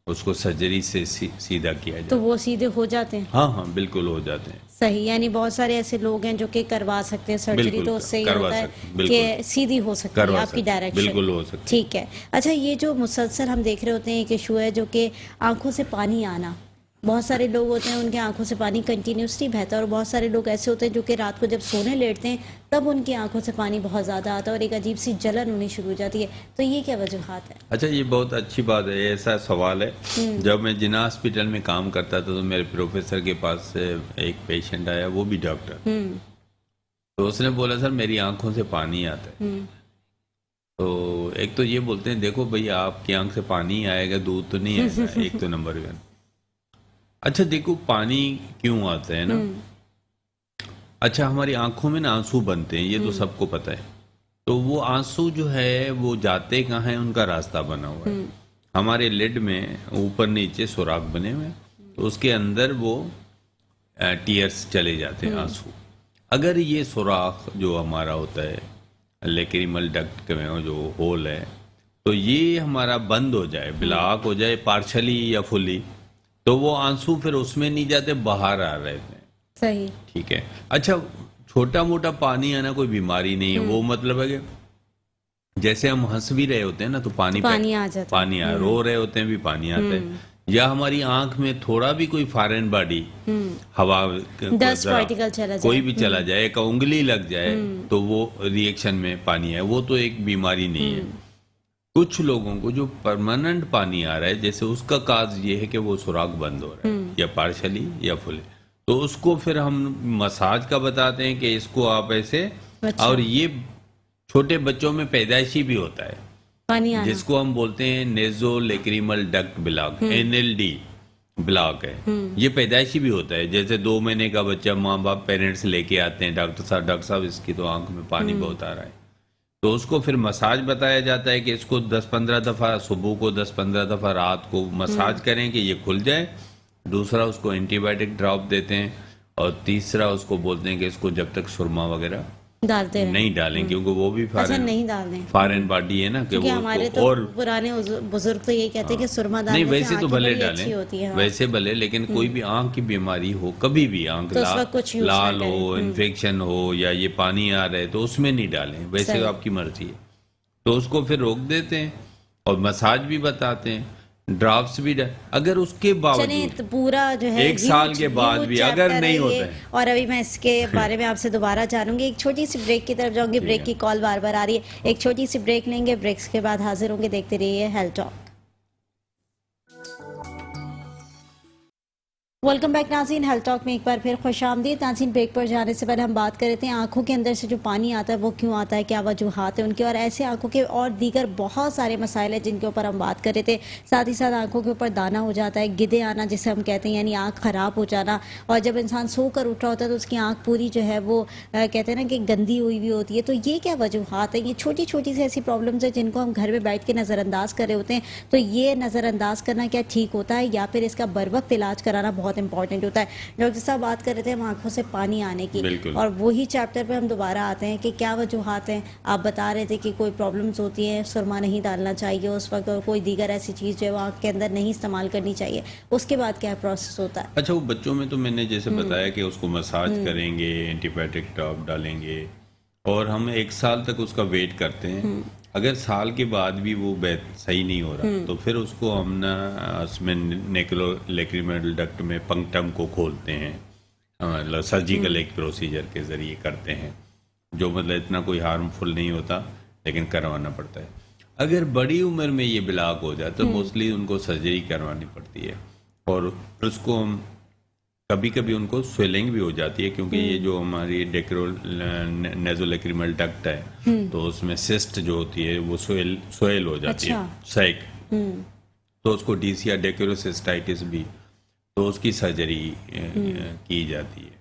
Speaker 2: उसको सर्जरी से सीधा किया जाए।
Speaker 1: तो वो सीधे हो जाते हैं?
Speaker 2: हाँ हाँ बिल्कुल हो जाते हैं।
Speaker 1: सही, यानी बहुत सारे ऐसे लोग हैं जो कि करवा सकते हैं सर्जरी,
Speaker 2: बिल्कुल
Speaker 1: तो उससे ये
Speaker 2: करवा
Speaker 1: होता है
Speaker 2: सकते, बिल्कुल
Speaker 1: कि सीधी हो सकती है
Speaker 2: करवा
Speaker 1: आपकी
Speaker 2: सकते,
Speaker 1: डायरेक्शन।
Speaker 2: बिल्कुल हो सकती है।
Speaker 1: ठीक है। अच्छा, ये जो मुसलसल हम देख रहे होते हैं एक इशू है जो कि आंखों से पानी आना, बहुत सारे लोग होते हैं उनके आंखों से पानी कंटिन्यूसली बहता है, और बहुत सारे लोग ऐसे होते हैं जो कि रात को जब सोने लेटते हैं तब उनकी आंखों से पानी बहुत ज़्यादा आता है और एक अजीब सी जलन होनी शुरू हो जाती है। तो ये क्या वजूहात है?
Speaker 2: अच्छा, ये बहुत अच्छी बात है, ऐसा सवाल है। जब मैं जिना हॉस्पिटल में काम करता था तो मेरे प्रोफेसर के पास से एक पेशेंट आया, वो भी डॉक्टर, तो उसने बोला सर मेरी आंखों से पानी आता है। तो एक तो ये बोलते हैं देखो भैया आपकी आंख से पानी आएगा, दूध तो नहीं आएगा, एक तो नंबर 1। अच्छा देखो पानी क्यों आता है ना, अच्छा हमारी आंखों में ना आंसू बनते हैं, ये तो सबको पता है। तो वो आंसू जो है वो जाते कहाँ हैं, उनका रास्ता बना हुआ है। हमारे लिड में ऊपर नीचे सुराख बने हुए हैं, तो उसके अंदर वो टीयर्स चले जाते हैं, आंसू। अगर ये सुराख जो हमारा होता है लेक्रिमल डक्ट में जो होल है, तो ये हमारा बंद हो जाए, ब्लॉक हो जाए पार्शली या फुली, तो वो आंसू फिर उसमें नहीं जाते, बाहर आ रहे थे।
Speaker 1: सही।
Speaker 2: ठीक है। अच्छा, छोटा मोटा पानी आना कोई बीमारी नहीं है, वो मतलब है कि जैसे हम हंस भी रहे होते हैं ना तो पानी
Speaker 1: आ जाता है,
Speaker 2: पानी आ, रो रहे होते हैं भी पानी आता है, या हमारी आंख में थोड़ा भी कोई फॉरेन बॉडी हवा
Speaker 1: डस्ट पार्टिकल चला जाए,
Speaker 2: कोई भी चला जाए, एक उंगली लग जाए तो वो रिएक्शन में पानी है, वो तो एक बीमारी नहीं है। कुछ लोगों को जो परमानेंट पानी आ रहा है, जैसे उसका काज ये है कि वो सुराख बंद हो रहा है, या पार्शली या फुली, तो उसको फिर हम मसाज का बताते हैं कि इसको आप ऐसे।
Speaker 1: अच्छा।
Speaker 2: और ये छोटे बच्चों में पैदाइशी भी होता है,
Speaker 1: पानी आना,
Speaker 2: जिसको हम बोलते हैं naso lacrimal duct block, NLD block है। ये पैदाइशी भी होता है, जैसे 2 महीने का बच्चा माँ बाप पेरेंट्स लेके आते हैं, डॉक्टर साहब इसकी तो आंख में पानी बहुत आ रहा है, तो उसको फिर मसाज बताया जाता है कि इसको 10-15 दफ़ा सुबह को, 10-15 दफ़ा रात को मसाज करें कि ये खुल जाए। दूसरा उसको एंटीबायोटिक ड्रॉप देते हैं, और तीसरा उसको बोलते हैं कि इसको जब तक सुरमा वगैरह
Speaker 1: डालते हैं
Speaker 2: नहीं डालें, क्योंकि वो भी
Speaker 1: अच्छा नहीं डाल दें,
Speaker 2: फॉरेन बॉडी है ना, कि
Speaker 1: क्योंकि
Speaker 2: वो
Speaker 1: हमारे
Speaker 2: उसको
Speaker 1: तो
Speaker 2: और
Speaker 1: पुराने बुजुर्ग तो ये कहते हैं कि सुरमा डालने
Speaker 2: नहीं, वैसे
Speaker 1: से
Speaker 2: तो
Speaker 1: आंखें
Speaker 2: भले
Speaker 1: बड़ी अच्छी होती है।
Speaker 2: डालें,
Speaker 1: हाँ।
Speaker 2: वैसे भले, लेकिन कोई भी आंख की बीमारी हो, कभी भी आंख
Speaker 1: तो उस वक्त कुछ यूज ना
Speaker 2: लाल
Speaker 1: करें।
Speaker 2: हो, इन्फेक्शन हो, या ये पानी आ रहा है, तो उसमें नहीं डालें, वैसे
Speaker 1: सही।
Speaker 2: आपकी मर्जी है। तो उसको फिर रोक देते हैं और मसाज भी बताते हैं, ड्राफ्ट्स भी अगर उसके
Speaker 1: चलिए,
Speaker 2: बावजूद
Speaker 1: तो पूरा जो है
Speaker 2: 1 साल के बाद भी अगर नहीं होता है,
Speaker 1: और अभी मैं इसके बारे में आपसे दोबारा जानूंगी। एक छोटी सी ब्रेक की तरफ जाऊंगी, ब्रेक की कॉल बार बार आ रही है, एक छोटी सी ब्रेक लेंगे, ब्रेक्स के बाद हाजिर होंगे। देखते रहिए हेल्थ टॉक। वेलकम बैक नाज़रीन, हेल्थ टॉक में एक बार फिर खुश आमदीद। नाज़रीन, ब्रेक पर जाने से पहले हम बात कर रहे थे आंखों के अंदर से जो पानी आता है वो क्यों आता है, क्या वजूहात है उनके, और ऐसे आंखों के और दीगर बहुत सारे मसाइल हैं जिनके ऊपर हम बात कर रहे थे। साथ ही साथ आंखों के ऊपर दाना हो जाता है, गिदे आना जिसे हम कहते हैं, यानी आँख ख़राब हो जाना, और जब इंसान सोकर उठ रहा होता है तो उसकी आँख पूरी जो है वो कहते हैं ना कि गंदी हुई हुई होती है। तो ये क्या वजूहात है? ये छोटी छोटी सी ऐसी प्रॉब्लम्स है जिनको हम घर में बैठ के नज़रअंदाज कर रहे होते हैं। तो ये नज़रअंदाज करना क्या ठीक होता है, या फिर इसका बर वक्त इलाज कराना बहुत इंपॉर्टेंट होता है? डॉक्टर साहब, बात कर रहे थे हम आंखों से पानी आने की, और वही चैप्टर पे हम दोबारा आते हैं कि क्या वजूहात हैं। आप बता रहे थे कि कोई प्रॉब्लम्स होती हैं, सुरमा नहीं डालना चाहिए उस वक्त, और कोई दीगर ऐसी चीज़ जो है वो आँख के अंदर नहीं इस्तेमाल करनी चाहिए। उसके बाद क्या प्रोसेस होता है?
Speaker 2: अच्छा, वो बच्चों में तो मैंने जैसे बताया कि उसको मसाज करेंगे, एंटीबायोटिक ड्रॉप डालेंगे, और हम 1 साल तक उसका वेट करते हैं। अगर साल के बाद भी वो सही नहीं हो रहा तो फिर उसको हम ना उसमें नेक्रोलैक्रिमल डक्ट में पंक्टम को खोलते हैं, मतलब सर्जिकल एक प्रोसीजर के ज़रिए करते हैं, जो मतलब इतना कोई हार्मफुल नहीं होता, लेकिन करवाना पड़ता है। अगर बड़ी उम्र में ये ब्लॉक हो जाए तो मोस्टली उनको सर्जरी करवानी पड़ती है, और उसको हम कभी कभी उनको स्वेलिंग भी हो जाती है, क्योंकि ये जो हमारी नेज़ोलैक्रिमल डक्ट है तो उसमें सिस्ट जो होती है वो स्वेल हो जाती है, सैक, तो उसको डीसिया डेक्रोसिस्टाइटिस भी, तो उसकी सर्जरी की जाती है।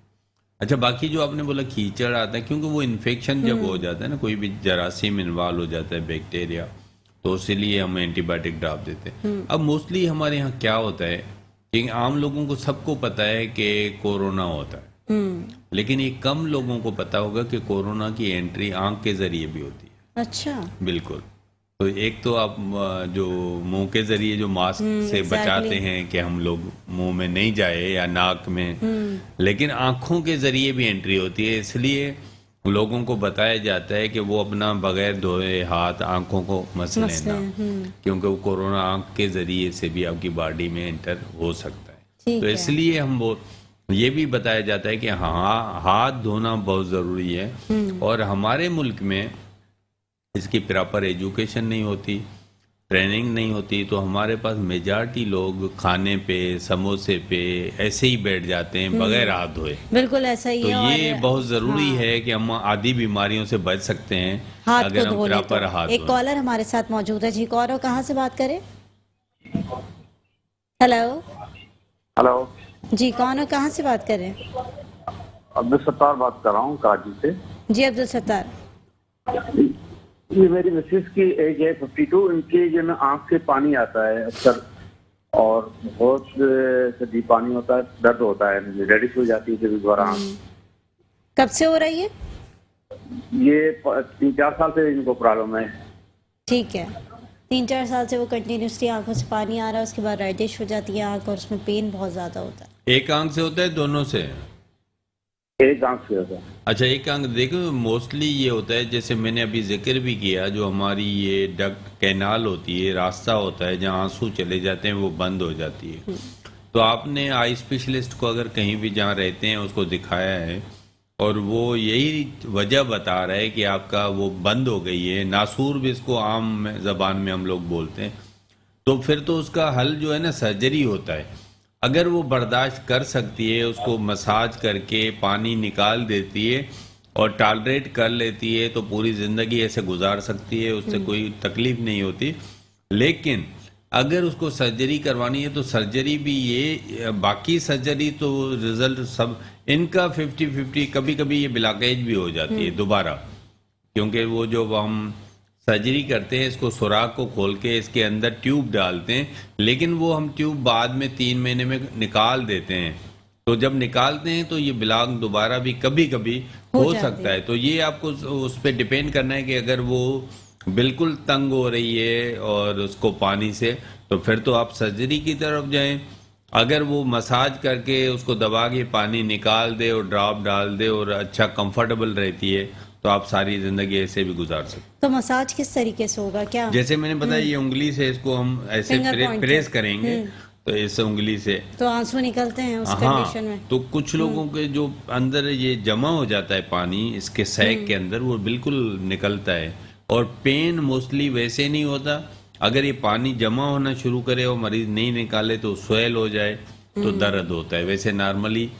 Speaker 2: अच्छा, बाकी जो आपने बोला कीचड़ आता है, क्योंकि वो इन्फेक्शन जब हो जाता है ना, कोई भी जरासीम इन्वॉल्व हो जाता है, बैक्टीरिया, तो इसीलिए हम एंटीबायोटिक ड्रॉप देते हैं। अब मोस्टली हमारे यहाँ क्या होता है कि आम लोगों को सबको पता है कि कोरोना होता है, लेकिन ये कम लोगों को पता होगा कि कोरोना की एंट्री आंख के जरिए भी होती है।
Speaker 1: अच्छा,
Speaker 2: बिल्कुल। तो एक तो आप जो मुंह के जरिए जो मास्क से बचाते हैं कि हम लोग मुंह में नहीं जाए या नाक में, लेकिन आंखों के जरिए भी एंट्री होती है, इसलिए लोगों को बताया जाता है कि वो अपना बगैर धोए हाथ आंखों को मस लेना, क्योंकि वो कोरोना आंख के जरिए से भी आपकी बॉडी में एंटर हो सकता है। तो इसलिए हम वो ये भी बताया जाता है कि हाँ, हाथ धोना बहुत ज़रूरी है। और हमारे मुल्क में इसकी प्रॉपर एजुकेशन नहीं होती, ट्रेनिंग नहीं होती, तो हमारे पास मेजॉरिटी लोग खाने पे, समोसे पे ऐसे ही बैठ जाते हैं बगैर हाथ धोए।
Speaker 1: बिल्कुल ऐसा ही
Speaker 2: तो
Speaker 1: है,
Speaker 2: ये बहुत ज़रूरी है कि हम आदि बीमारियों से बच सकते हैं अगर हम प्रॉपर हाथ।
Speaker 1: एक कॉलर हमारे साथ मौजूद है जी। कौन हो, कहाँ से बात करें? हेलो
Speaker 3: हेलो
Speaker 1: जी, कौन हो, कहाँ से बात कर रहे हैं?
Speaker 3: अब्दुल सत्तार बात कर रहा हूँ कराची से।
Speaker 1: जी अब्दुल सत्तार,
Speaker 3: ये मेरी मिसेस की एज है 52, इनके जो ना आँख से पानी आता है अक्सर, और बहुत सर्दी पानी होता है, दर्द होता है, रेडिश हो जाती है कभी बार आँख।
Speaker 1: कब से हो रही है?
Speaker 3: ये 3-4 साल से इनको प्रॉब्लम है।
Speaker 1: ठीक है, 3-4 साल से वो कंटिन्यूसली आंखों से पानी आ रहा है, उसके बाद रेडिश हो जाती है आंख, और उसमें पेन बहुत ज्यादा होता है।
Speaker 2: एक आंख से होता है, दोनों से?
Speaker 3: एक आंख से होता है।
Speaker 2: अच्छा, एक आंख। देखो, मोस्टली ये होता है, जैसे मैंने अभी जिक्र भी किया, जो हमारी ये डक्ट कैनाल होती है, रास्ता होता है जहाँ आंसू चले जाते हैं, वो बंद हो जाती है। तो आपने आई स्पेशलिस्ट को अगर कहीं भी जहाँ रहते हैं उसको दिखाया है, और वो यही वजह बता रहा है कि आपका वो बंद हो गई है, नासूर भी इसको आम ज़बान में हम लोग बोलते हैं, तो फिर तो उसका हल जो है ना सर्जरी होता है। अगर वो बर्दाश्त कर सकती है, उसको मसाज करके पानी निकाल देती है और टॉलरेट कर लेती है, तो पूरी ज़िंदगी ऐसे गुजार सकती है, उससे कोई तकलीफ नहीं होती। लेकिन अगर उसको सर्जरी करवानी है तो सर्जरी भी, ये बाकी सर्जरी तो रिजल्ट सब इनका 50-50, कभी कभी ये ब्लॉकेज भी हो जाती है दोबारा, क्योंकि वो जो हम सर्जरी करते हैं, इसको सुराख को खोल के इसके अंदर ट्यूब डालते हैं, लेकिन वो हम ट्यूब बाद में 3 महीने में निकाल देते हैं। तो जब निकालते हैं तो ये ब्लॉक दोबारा भी कभी कभी हो सकता है। तो ये आपको उस पर डिपेंड करना है कि अगर वो बिल्कुल तंग हो रही है और उसको पानी से, तो फिर तो आप सर्जरी की तरफ जाएं। अगर वो मसाज करके उसको दबा के पानी निकाल दे और ड्रॉप डाल दे और अच्छा कंफर्टेबल रहती है, तो आप सारी जिंदगी ऐसे भी गुजार सकते।
Speaker 1: तो मसाज किस तरीके से होगा? क्या
Speaker 2: जैसे मैंने बताया, ये उंगली से इसको हम ऐसे प्रेस करेंगे, तो इस उंगली से
Speaker 1: तो आंसू निकलते हैं उस कंडीशन में।
Speaker 2: तो कुछ लोगों के जो अंदर ये जमा हो जाता है पानी इसके सैक के अंदर, वो बिल्कुल निकलता है, और पेन मोस्टली वैसे नहीं होता। अगर ये पानी जमा होना शुरू करे और मरीज नहीं निकाले तो स्वेल हो जाए, तो दर्द होता है। वैसे नॉर्मली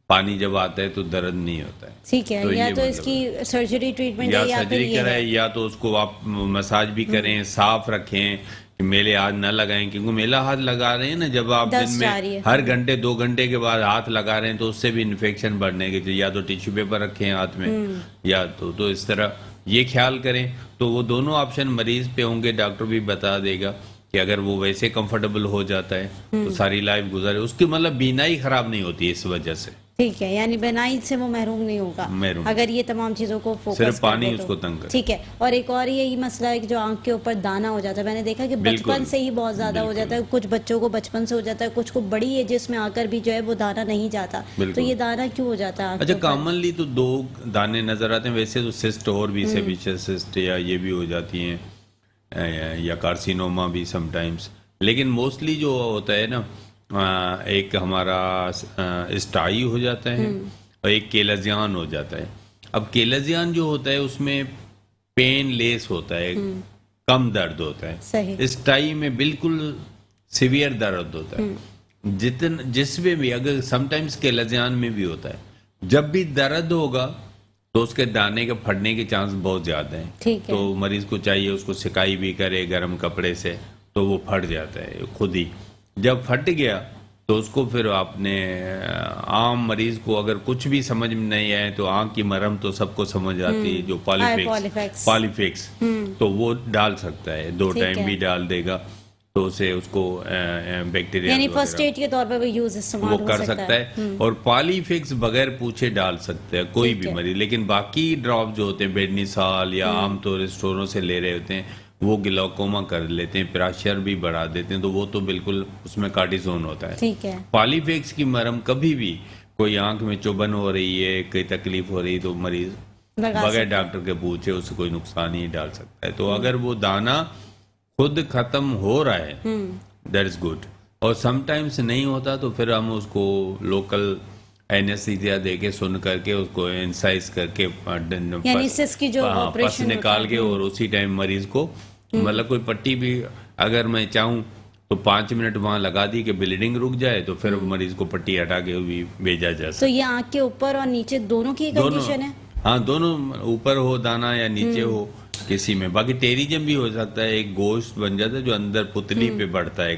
Speaker 2: पानी जब आता है तो दर्द नहीं होता है।
Speaker 1: ठीक है,
Speaker 2: तो
Speaker 1: या
Speaker 2: ये
Speaker 1: तो
Speaker 2: मतलब
Speaker 1: इसकी सर्जरी ट्रीटमेंट
Speaker 2: या
Speaker 1: है या फिर
Speaker 2: सर्जरी
Speaker 1: ये
Speaker 2: कराए
Speaker 1: है।
Speaker 2: या तो उसको आप मसाज भी करें, साफ रखें कि मेले हाथ न लगाएं, क्योंकि मेला हाथ लगा रहे हैं ना, जब आप
Speaker 1: दस्त
Speaker 2: दिन
Speaker 1: जा रही है।
Speaker 2: में हर घंटे 2 घंटे के बाद हाथ लगा रहे हैं तो उससे भी इन्फेक्शन बढ़ने के, या तो टिश्यू पेपर रखें हाथ में या तो इस तरह ये ख्याल करें। तो वो दोनों ऑप्शन मरीज पे होंगे, डॉक्टर भी बता देगा कि अगर वो वैसे कंफर्टेबल हो जाता है तो सारी लाइफ गुजारे, उसकी मतलब बीनाई खराब नहीं होती इस वजह से।
Speaker 1: ठीक है, यानी बीनाई से वो महरूम नहीं होगा
Speaker 2: महरूम।
Speaker 1: अगर ये तमाम चीजों को फोकस
Speaker 2: सिर्फ
Speaker 1: कर
Speaker 2: पानी
Speaker 1: दे तो।
Speaker 2: उसको तंग करे।
Speaker 1: ठीक है, और एक और यही मसला है कि जो आंख के ऊपर दाना हो जाता है, मैंने देखा कि
Speaker 2: बिल्कुल।
Speaker 1: बचपन से ही बहुत ज्यादा हो
Speaker 2: बिल्कुल।
Speaker 1: जाता है। कुछ बच्चों को बचपन से हो जाता है, कुछ को बड़ी एजेस में आकर भी जो है वो दाना नहीं जाता। तो
Speaker 2: बिल्कुल।
Speaker 1: ये दाना क्यों हो जाता है आंख के
Speaker 2: अच्छा,
Speaker 1: ऊपर?
Speaker 2: कॉमनली तो 2 दाने नजर आते हैं, वैसे तो सिस्ट और भी सेबिशियस सिस्ट या ये भी हो जाती हैं, या कार्सिनोमा भी समटाइम्स, लेकिन मोस्टली जो होता है ना, एक हमारा स्टाई हो जाता है और एक केलजियान हो जाता है। अब केलजियान जो होता है उसमें पेन लेस होता है, कम दर्द होता है।
Speaker 1: सही।
Speaker 2: स्टाई में बिल्कुल सीवियर दर्द होता है। जिसमें भी, अगर समटाइम्स केलजियान में भी होता है, जब भी दर्द होगा तो उसके दाने के फटने के चांस बहुत ज्यादा हैं।
Speaker 1: ठीक है।
Speaker 2: तो मरीज को चाहिए उसको सिकाई भी करे गर्म कपड़े से, तो वो फट जाता है खुद ही। जब फट गया तो उसको फिर आपने, आम मरीज को अगर कुछ भी समझ में नहीं आए तो आंख की मरहम तो सबको समझ आती है, जो
Speaker 1: पॉलीफिक्स।
Speaker 2: पॉलीफिक्स तो वो डाल सकता है, 2
Speaker 1: ठीक
Speaker 2: टाइम
Speaker 1: है।
Speaker 2: भी डाल देगा तो उसे उसको बैक्टीरिया
Speaker 1: यानी फर्स्ट एड के तौर पर वो यूज इस्तेमाल
Speaker 2: वो
Speaker 1: हो
Speaker 2: कर सकता है। और पॉलीफिक्स बगैर पूछे डाल सकते हैं कोई
Speaker 1: ठीक
Speaker 2: भी
Speaker 1: है।
Speaker 2: मरीज, लेकिन बाकी ड्रॉप जो होते हैं बेडनिसाल या आमतौर स्टोरों से ले रहे होते हैं, वो ग्लाकोमा कर लेते हैं, प्रेशर भी बढ़ा देते हैं, तो वो तो बिल्कुल उसमें कार्टिसोन होता है।
Speaker 1: ठीक है।
Speaker 2: पॉलीफिक्स की मरहम कभी भी, कोई आंख में चुभन हो रही है, कोई तकलीफ हो रही है, तो मरीज
Speaker 1: लगा
Speaker 2: बगैर
Speaker 1: सकते हैं।
Speaker 2: डॉक्टर के पूछे उससे कोई नुकसान नहीं डाल सकता है। तो अगर वो दाना खुद खत्म हो रहा है दैट इज गुड, और समटाइम्स नहीं होता तो फिर हम उसको लोकल एनेस्थीसिया दे के सुन करके उसको इंसाइज करके
Speaker 1: यानी सिस की जो
Speaker 2: पस
Speaker 1: ऑपरेशन
Speaker 2: निकाल के और उसी टाइम मरीज को, मतलब कोई पट्टी भी अगर मैं चाहूँ तो 5 मिनट वहां लगा दी कि ब्लीडिंग रुक जाए, तो फिर मरीज को पट्टी हटा के भी भेजा जा सकता
Speaker 1: तो ये आंख के ऊपर और नीचे दोनों की
Speaker 2: है।
Speaker 1: कंडीशन है?
Speaker 2: हाँ, दोनों, ऊपर हो दाना या नीचे हो किसी में। बाकी टेरिजम भी हो सकता है, एक गोश्त बन जाता है जो अंदर पुतली पे बढ़ता है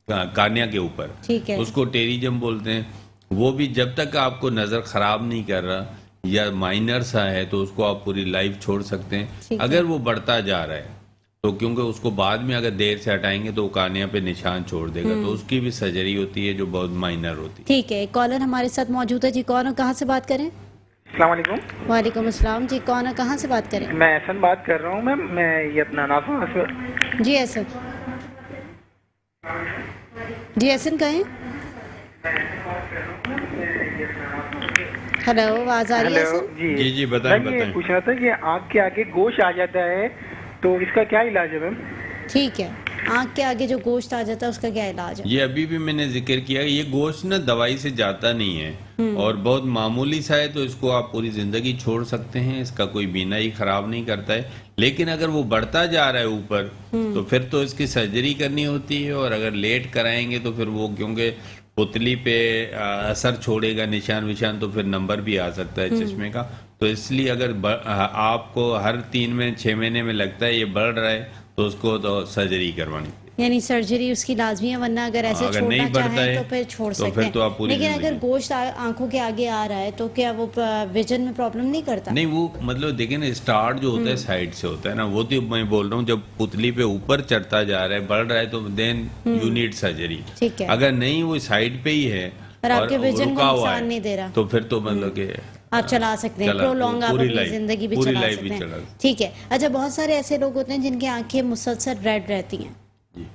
Speaker 2: कार्निया के ऊपर,
Speaker 1: ठीक है।
Speaker 2: उसको टेरिजम बोलते हैं। वो भी जब तक आपको नजर खराब नहीं कर रहा या माइनर सा है तो उसको आप पूरी लाइफ छोड़ सकते हैं।
Speaker 1: ठीक है।
Speaker 2: अगर वो बढ़ता जा रहा है तो, क्योंकि उसको बाद में अगर देर से हटाएंगे तो वो कार्निया पे निशान छोड़ देगा, तो उसकी भी सर्जरी होती है जो बहुत माइनर होती है।
Speaker 1: ठीक है, कॉलर हमारे साथ मौजूद है जी। कौन और कहाँ से बात करें?
Speaker 4: अस्सलाम वालेकुम।
Speaker 1: वालेकुम अस्सलाम जी। कौन और कहाँ से बात करें?
Speaker 4: मैं एहसन बात कर रहा हूँ मैम, मैं ये अपना नाज़िम से।
Speaker 1: जी एहसन, जी एहसन कहें। हेलो, आवाज आ रही है
Speaker 4: हेलो
Speaker 1: एहसन?
Speaker 2: जी, जी, बताएं,
Speaker 4: मैम, ये
Speaker 2: बताएं।
Speaker 4: पूछना था कि आँख के आगे गोश आ जाता है तो इसका क्या इलाज है मैम?
Speaker 1: ठीक है, आंख के आगे जो गोश्त आ जाता है उसका क्या इलाज है?
Speaker 2: ये अभी भी मैंने जिक्र किया, ये गोश्त ना दवाई से जाता नहीं है और बहुत मामूली सा है, तो इसको आप पूरी जिंदगी छोड़ सकते हैं, इसका कोई बीनाई खराब नहीं करता है। लेकिन अगर वो बढ़ता जा रहा है ऊपर तो फिर तो इसकी सर्जरी करनी होती है, और अगर लेट कराएंगे तो फिर वो, क्योंकि पुतली पे असर छोड़ेगा निशान विशान, तो फिर नंबर भी आ सकता है चश्मे का। तो इसलिए अगर आपको हर 3 महीने 6 महीने में लगता है ये बढ़ रहा है तो उसको तो सर्जरी करवानी है।
Speaker 1: यानी सर्जरी उसकी लाजमी है, वरना अगर ऐसे
Speaker 2: अगर
Speaker 1: छोड़ना
Speaker 2: नहीं बढ़ता
Speaker 1: चाहें
Speaker 2: है
Speaker 1: तो फिर छोड़
Speaker 2: तो
Speaker 1: सकते
Speaker 2: फिर
Speaker 1: हैं।
Speaker 2: तो आप पूरी
Speaker 1: लेकिन अगर
Speaker 2: जिंदगी-
Speaker 1: गोश्त आंखों के आगे आ रहा है तो क्या वो विजन में प्रॉब्लम नहीं करता?
Speaker 2: नहीं, वो मतलब देखिए ना, स्टार्ट जो होता है साइड से होता है ना, वो तो मैं बोल रहा हूँ जब पुतली पे ऊपर चढ़ता जा रहा है, बढ़ रहा है, तो देन यू नीड सर्जरी।
Speaker 1: ठीक है।
Speaker 2: अगर नहीं, वो साइड पे ही है
Speaker 1: और आपके विजन
Speaker 2: रुका
Speaker 1: को
Speaker 2: हुआ
Speaker 1: नुकसान
Speaker 2: है,
Speaker 1: नहीं दे रहा,
Speaker 2: तो फिर तो मतलब कि
Speaker 1: आप चला सकते हैं,
Speaker 2: चला-
Speaker 1: प्रोलॉन्ग आप
Speaker 2: पूरी
Speaker 1: अपनी
Speaker 2: लाइफ-
Speaker 1: जिंदगी भी
Speaker 2: पूरी
Speaker 1: चला
Speaker 2: लाइफ
Speaker 1: सकते
Speaker 2: भी
Speaker 1: हैं।
Speaker 2: चला-
Speaker 1: ठीक है। अच्छा, बहुत सारे ऐसे लोग होते हैं जिनकी आंखें मुसलसल रेड रहती हैं,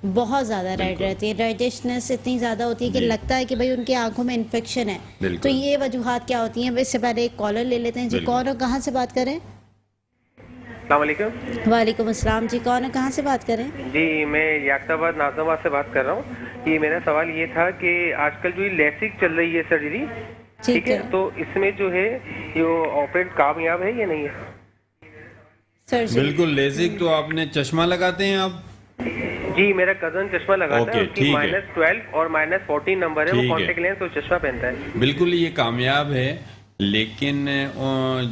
Speaker 1: बहुत ज्यादा रेड रहती है, रेडिशनेस इतनी ज्यादा होती है कि
Speaker 2: जी।
Speaker 1: लगता है कि भाई उनकी आंखों में इन्फेक्शन है।
Speaker 2: बिल्कुल।
Speaker 1: तो ये वजूहात क्या होती हैं? इससे पहले एक कॉलर ले लेते हैं जी।
Speaker 2: बिल्कुल।
Speaker 1: कौन और कहाँ से बात करें?
Speaker 4: अस्सलाम वालेकुम।
Speaker 1: वालेकुम अस्सलाम जी। कौन और कहाँ से बात करें?
Speaker 4: जी, मैं याकताबाद नाज़िमाबाद से बात कर रहा हूँ। कि मेरा सवाल ये था कि आजकल जो ये लेसिक चल रही है सर्जरी, ठीक है, तो इसमें जो है ये ऑपरेट कामयाब है या नहीं है?
Speaker 1: सर्जरी
Speaker 2: बिल्कुल। लेजिक तो आपने चश्मा लगाते हैं आप?
Speaker 4: जी मेरा कजन चश्मा लगाता
Speaker 2: ओके,
Speaker 4: है, उसकी
Speaker 2: ठीक है।
Speaker 4: -12 और -14 नंबर है,
Speaker 2: ठीक
Speaker 4: वो
Speaker 2: है।
Speaker 4: कॉन्टेक्ट लेंस और चश्मा पहनता है।
Speaker 2: बिल्कुल ये कामयाब है, लेकिन